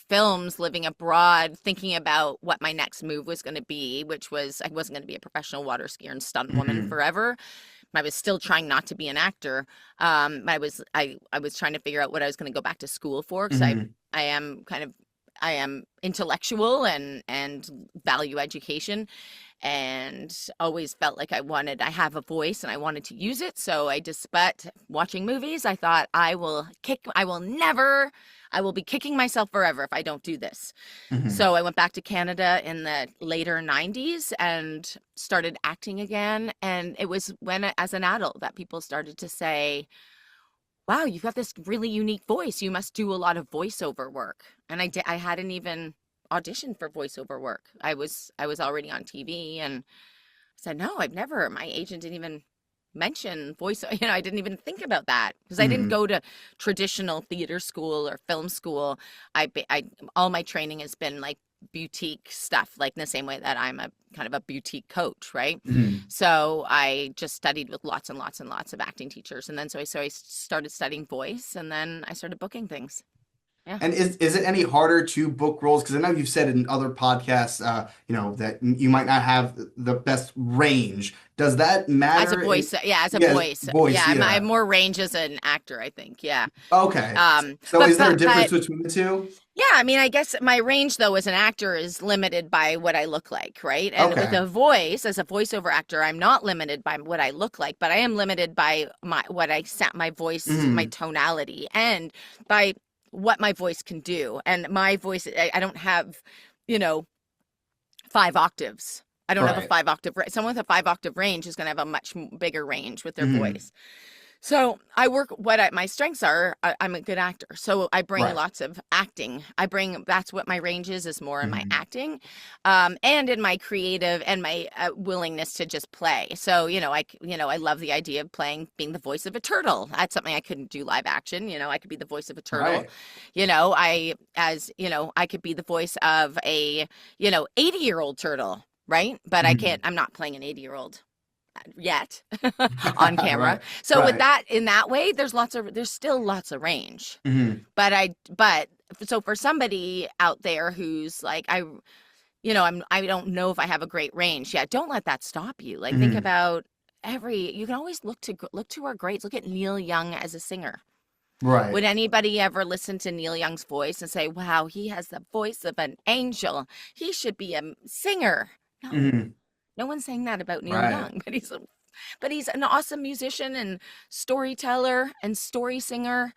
films, living abroad, thinking about what my next move was going to be, which was I wasn't going to be a professional water skier and stunt woman Mhm. forever. I was still trying not to be an actor. I was trying to figure out what I was going to go back to school for, because Mhm. I am kind of I am intellectual and value education, and always felt like I have a voice and I wanted to use it. So but watching movies, I thought I will be kicking myself forever if I don't do this. Mhm. So I went back to Canada in the later 90s and started acting again. And it was when, as an adult, that people started to say, wow, you've got this really unique voice. You must do a lot of voiceover work. And I hadn't even auditioned for voiceover work. I was already on TV, and I said, no, I've never. My agent didn't even mention voice. I didn't even think about that because I didn't Mhm. go to traditional theater school or film school. I all my training has been like boutique stuff, like in the same way that I'm a kind of a boutique coach, right? Mhm. So I just studied with lots and lots and lots of acting teachers, and then so I started studying voice, and then I started booking things. Yeah. And is it any harder to book roles? Because I know you've said in other podcasts, that you might not have the best range. Does that As a matter in, voice, yeah, as a yeah, voice, yeah, voice? I have Yeah. more range as an actor, I think, yeah. Okay. So But is there a but difference but between the two? yeah, I mean, I guess my range though as an actor is limited by what I look like, right? And with Okay. a voice, as a voiceover actor, I'm not limited by what I look like, but I am limited by my voice, my Hmm. tonality, and by what my voice can do. And my voice, I don't have, you know, 5 octaves. I don't have a Right. 5 octave. Someone with a 5 octave range is going to have a much bigger range with their Hmm. voice. So I work my strengths are. I'm a good actor, so I bring Right. lots of acting. That's what my range is more in my Hmm. acting, and in my creative and my willingness to just play. So I love the idea of being the voice of a turtle. That's something I couldn't do live action. I could be the voice of a turtle. Right. I could be the voice of a 80-year-old turtle, right? But I Hmm. can't. I'm not playing an 80-year-old yet on camera. Right. So with Right. that, in that way, there's still lots of range. Hmm. But so for somebody out there who's like, I don't know if I have a great range. Yeah, don't let that stop you. Like, think Hmm. about you can always look to our greats. Look at Neil Young as a singer. Right. Would anybody ever listen to Neil Young's voice and say, wow, he has the voice of an angel, he should be a singer? No, Hmm. no one's saying that about Neil Right. Young, but he's an awesome musician and storyteller and story singer,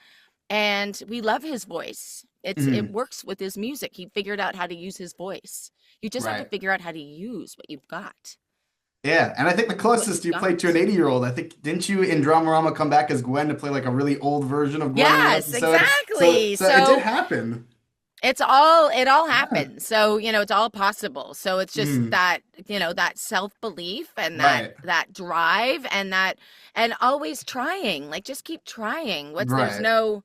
and we love his voice. It Hmm. works with his music. He figured out how to use his voice. You just have to Right. figure out how to use what you've got. Yeah, and I think the Use what closest you've you played to an got. 80-year-old, I think, didn't you in Dramarama come back as Gwen to play like a really old version of Gwen in an Yes, episode? So exactly. so it did So happen. it all Yeah. happens. So, it's all possible. So it's just Hmm. that self-belief and that Right. that drive and always trying. Like, just keep trying. Right.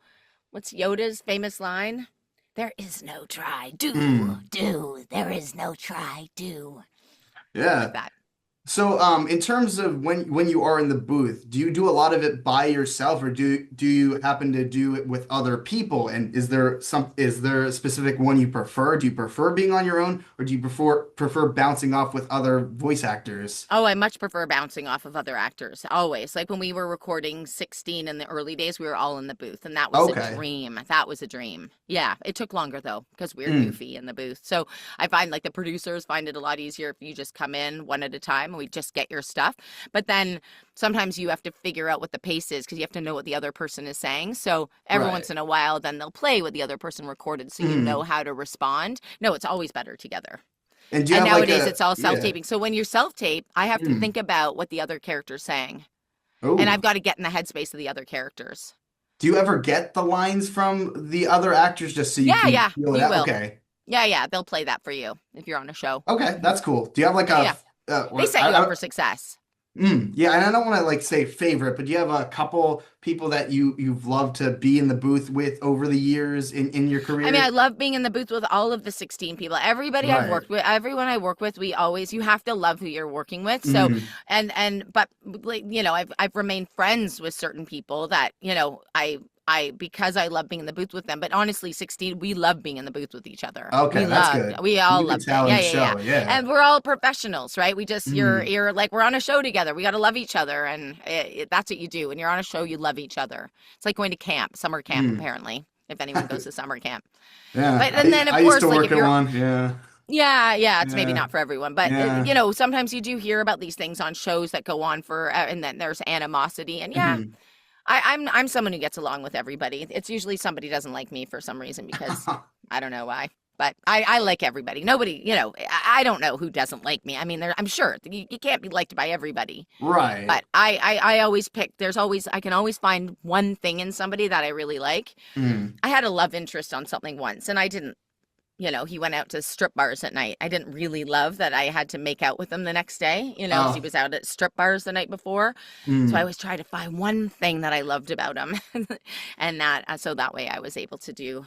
What's Yoda's famous line? There is no try. Hmm. Do. There is no try. Do. Something like Yeah. that. So, in terms of when you are in the booth, do you do a lot of it by yourself, or do you happen to do it with other people? And is there a specific one you prefer? Do you prefer being on your own, or do you prefer bouncing off with other voice actors? Oh, I much prefer bouncing off of other actors, always. Like when we were recording 16 in the early days, we were all in the booth, and that was a Okay. dream. That was a dream. Yeah, it took longer though, because we're Mm, goofy in the booth. So I find like the producers find it a lot easier if you just come in one at a time and we just get your stuff. But then sometimes you have to figure out what the pace is because you have to know what the other person is saying. So every right. once in a while, then they'll play what the other person recorded so you know Mm. how to respond. No, it's always better together. And do you And have like nowadays a it's all yeah? self-taping. So when you're self-tape, I have to Mm. think about what the other character's saying. And I've Oh, got to get in the headspace of the other characters. do you ever get the lines from the other actors just so you Yeah, can yeah, feel it you out? will. Okay. Yeah, yeah, they'll play that for you if you're on a show. Okay, Hmm. that's cool. Do you have like Yeah, yeah. They or set you up for success. Yeah, and I don't want to like say favorite, but do you have a couple people that you've loved to be in the booth with over the years in your I mean, I career? love being in the booth with all of the 16 people. Everybody I've Right. worked with, everyone I work with, you have to love who you're working with. So, Mm. but like, I've remained friends with certain people that, because I love being in the booth with them. But honestly, 16, we love being in the booth with each other. Okay, that's good. We all You could loved it. tell in Yeah, the yeah, yeah. show. Yeah. And we're all professionals, right? We just, Mm. you're like, we're on a show together. We got to love each other. And that's what you do. When you're on a show, you love each other. It's like going to camp, summer camp, Mm. apparently, if anyone goes to summer camp. Yeah, But and then of I used course, to like work if at you're one. Yeah. yeah, it's maybe Yeah. not for everyone, but Yeah. sometimes you do hear about these things on shows that go on for, and then there's animosity, and yeah, Mhm. I'm someone who gets along with everybody. It's usually somebody doesn't like me for some reason because I don't know why, but I like everybody. Nobody, I don't know who doesn't like me. I mean, I'm sure you can't be liked by everybody, Right. but I always pick. I can always find one thing in somebody that I really like. Mm. I had a love interest on something once, and I didn't. He went out to strip bars at night. I didn't really love that I had to make out with him the next day, because he Oh. was out at strip bars the night before. So I Mm. was trying to find one thing that I loved about him. And so that way I was able to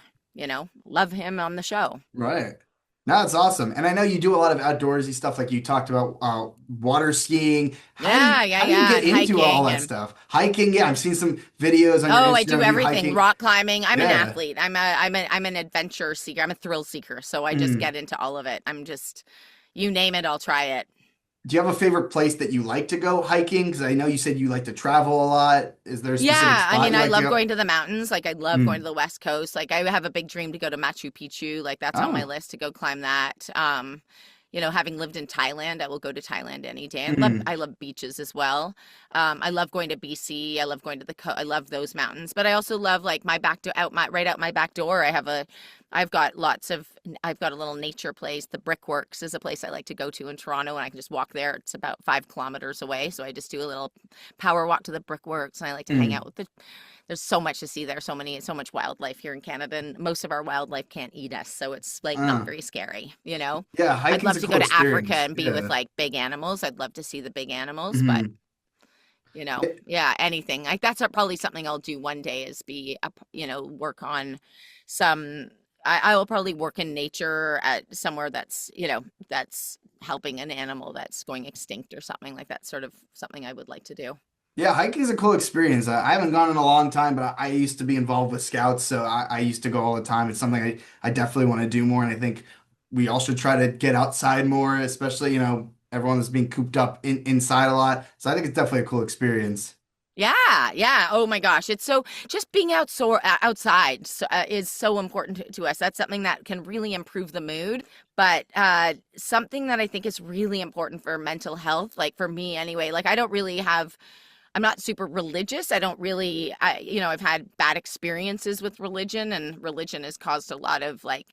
love him on the show. Right. No, it's awesome. And I know you do a lot of outdoorsy stuff, like you talked about water skiing. Yeah, yeah, How do you yeah. get And into all hiking that and stuff? Hiking, yeah, I've seen some videos on your oh, I do Instagram of you everything. hiking. Rock climbing. I'm an Yeah. athlete. I'm an adventure seeker. I'm a thrill seeker. So I just Mm. get into all of it. You name it, I'll try it. Do you have a favorite place that you like to go hiking? Because I know you said you like to travel a lot. Is there a specific Yeah, I spot mean, you I like to love go? going to the mountains. Like, I love going to Mm. the West Coast. Like, I have a big dream to go to Machu Picchu. Like, that's on my Oh. list to go climb that. Having lived in Thailand, I will go to Thailand any day. Mm. I love beaches as well. I love going to BC. I love going to I love those mountains. But I also love like my back door right out my back door. I've got I've got a little nature place. The Brickworks is a place I like to go to in Toronto, and I can just walk there. It's about 5 kilometers away, so I just do a little power walk to the Brickworks, and I like to hang out Mm. with the. There's so much to see there. So much wildlife here in Canada, and most of our wildlife can't eat us, so it's like not Uh, very scary. yeah, I'd hiking's love a to cool go to Africa experience. and be with Yeah. like big animals. I'd love to see the big animals, but Mhm. yeah, anything. Like that's probably something I'll do one day is work on some. I will probably work in nature at somewhere that's helping an animal that's going extinct or something like that. Sort of something I would like to do. Yeah, hiking is a cool experience. I haven't gone in a long time, but I used to be involved with scouts, so I used to go all the time. It's something I definitely want to do more, and I think we all should try to get outside more, especially, everyone's being cooped up inside a lot. So I think it's definitely a cool experience. Yeah, yeah. Oh my gosh, it's so just being outside is so important to us. That's something that can really improve the mood, but something that I think is really important for mental health, like for me anyway. Like I don't really have I'm not super religious. I don't really, I've had bad experiences with religion, and religion has caused a lot of like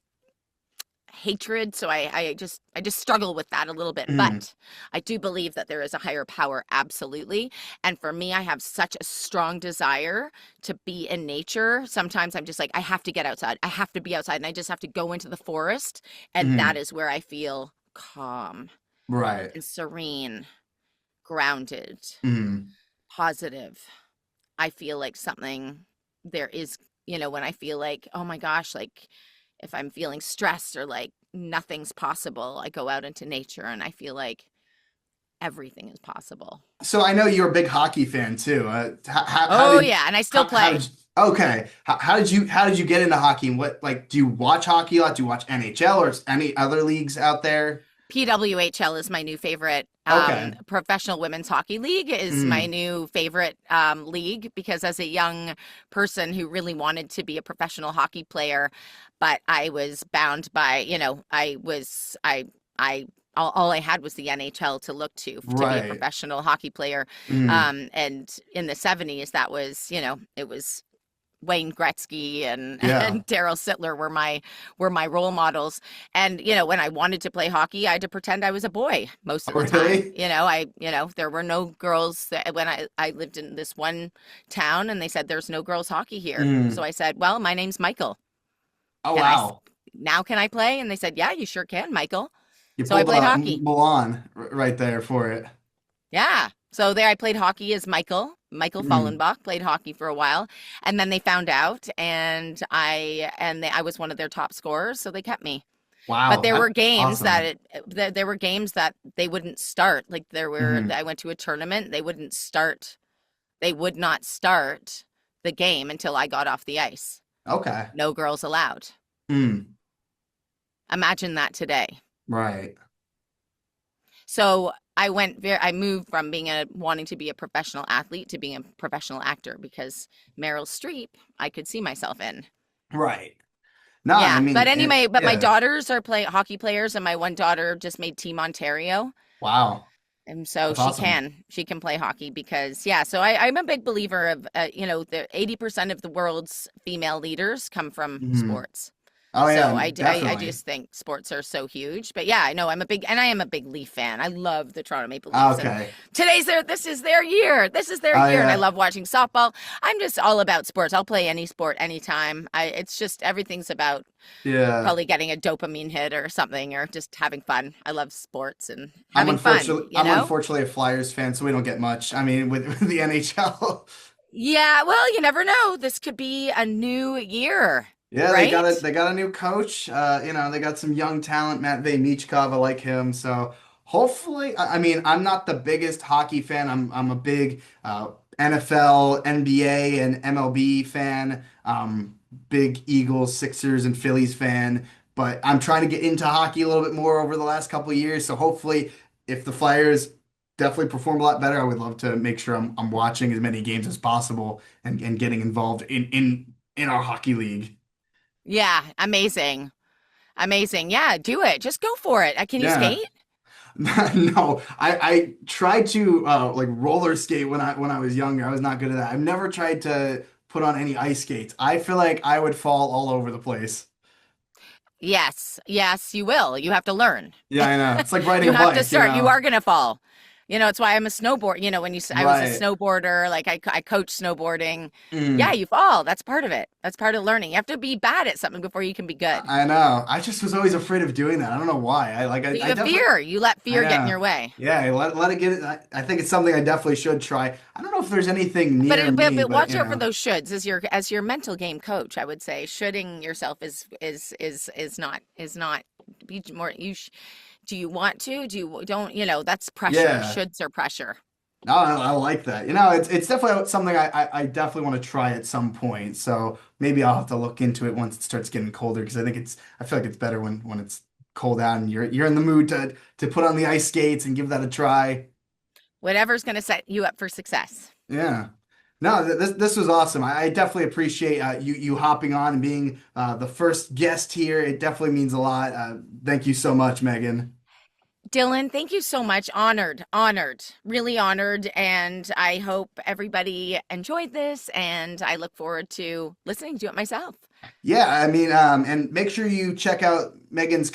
hatred. So I just struggle with that a little bit. Mm. But I do believe that there is a higher power, absolutely. And for me, I have such a strong desire to be in nature. Sometimes I'm just like, I have to get outside. I have to be outside, and I just have to go into the forest, and that Mm. is where I feel calm Right. and serene, grounded, Mm. positive. I feel like something there is, when I feel like, oh my gosh, like if I'm feeling stressed or like nothing's possible, I go out into nature and I feel like everything is possible. So I know you're a big hockey fan too. How Oh did yeah, and I still how play. did okay? How did you get into hockey, and what, like, do you watch hockey a lot? Do you watch NHL or any other leagues out there? PWHL is my new favorite. Okay. Professional Women's Hockey League is my Mm. new favorite league because as a young person who really wanted to be a professional hockey player, but I was bound by, all I had was the NHL to look to be a Right. professional hockey player. Mm. And in the 70s, that was, it was Wayne Gretzky and Yeah. and Daryl Sittler were my role models. And when I wanted to play hockey, I had to pretend I was a boy most of Oh, the time. really? There were no girls when I lived in this one town, and they said there's no girls hockey here. So Mm. I said, well, my name's Michael. Oh, Can I wow. now can I play? And they said, yeah, you sure can, Michael. You So I pulled played a hockey. Milan right there for it. Yeah. So there I played hockey as Michael Mm. Fahlenbock, played hockey for a while, and then they found out, and I was one of their top scorers, so they kept me. But Wow, there were that's games that awesome. there were games that they wouldn't start. Like Hmm. I went to a tournament, they would not start the game until I got off the ice. Okay. No girls allowed. Mm. Imagine that today. Right. So I moved from being a wanting to be a professional athlete to being a professional actor because Meryl Streep I could see myself in. Right. No, I Yeah, but mean, anyway, but my yeah. daughters are play hockey players, and my one daughter just made Team Ontario. Wow. And so That's awesome. she can play hockey because, yeah, so I'm a big believer of, the 80% of the world's female leaders come from Hmm. sports. Oh So yeah, I definitely. just think sports are so huge. But yeah, I know I am a big Leaf fan. I love the Toronto Maple Leafs. And Okay. this is their year. This is their Oh year. And I yeah. love watching softball. I'm just all about sports. I'll play any sport anytime. It's just everything's about Yeah. probably getting a dopamine hit or something or just having fun. I love sports and I'm having fun, unfortunately you I'm know? unfortunately a Flyers fan, so we don't get much. I mean, with the NHL. Yeah, well, you never know. This could be a new year, Yeah, right? they got a new coach. They got some young talent, Matvey Michkov. I like him. So hopefully, I mean, I'm not the biggest hockey fan. I'm a big NFL, NBA, and MLB fan. Big Eagles, Sixers, and Phillies fan. But I'm trying to get into hockey a little bit more over the last couple of years. So hopefully, if the Flyers definitely perform a lot better, I would love to make sure I'm watching as many games as possible and getting involved in our hockey league. Yeah, amazing. Amazing. Yeah, do it. Just go for it. Can you Yeah. skate? No, I tried to like roller skate when I was younger. I was not good at that. I've never tried to put on any ice skates. I feel like I would fall all over the place. Yes. Yes, you will. You have to learn. Yeah, I know. It's like riding You a have to bike, you start. You know. are going to fall. It's why I'm a snowboard. I was a Right. snowboarder, like I coach snowboarding. Yeah, Mm. you fall. That's part of it. That's part of learning. You have to be bad at something before you can be good. I know. I just was always afraid of doing that. I don't know why. So you I have definitely fear. You let I fear get in know. your way. Yeah, let it get it. I think it's something I definitely should try. I don't know if there's anything near me, But but watch you out for know. those shoulds as your mental game coach. I would say shoulding yourself is not be more. Do you want to? Do you don't? That's pressure. Yeah. Shoulds are pressure. No, I like that. It's definitely something I definitely want to try at some point. So maybe I'll have to look into it once it starts getting colder because I feel like it's better when it's cold out and you're in the mood to put on the ice skates and give that a try. Whatever's going to set you up for success. Yeah. No, this was awesome. I definitely appreciate you hopping on and being the first guest here. It definitely means a lot. Thank you so much, Megan. Dylan, thank you so much. Honored, really honored. And I hope everybody enjoyed this. And I look forward to listening to it myself. Yeah, I mean, and make sure you check out Megan's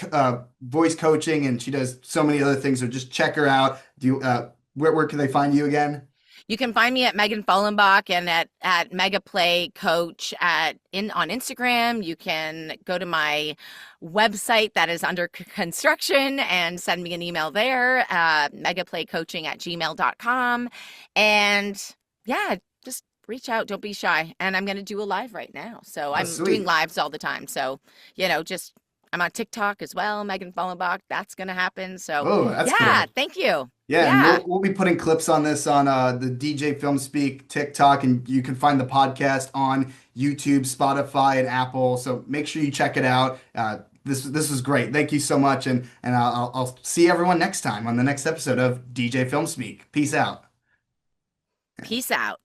voice coaching, and she does so many other things. So just check her out. Where can they find you again? You can find me at Megan Fallenbach and at Mega Play Coach on Instagram. You can go to my website that is under construction and send me an email there, megaplaycoaching@gmail.com. And yeah, just reach out. Don't be shy. And I'm going to do a live right now. So Oh, I'm doing sweet. lives all the time. So, just I'm on TikTok as well, Megan Fallenbach. That's going to happen. So Oh, that's yeah, cool. thank you. Yeah, and Yeah. we'll be putting clips on this on the DJ Film Speak TikTok, and you can find the podcast on YouTube, Spotify, and Apple. So make sure you check it out. This was great. Thank you so much, and I'll see everyone next time on the next episode of DJ Film Speak. Peace out. Peace out.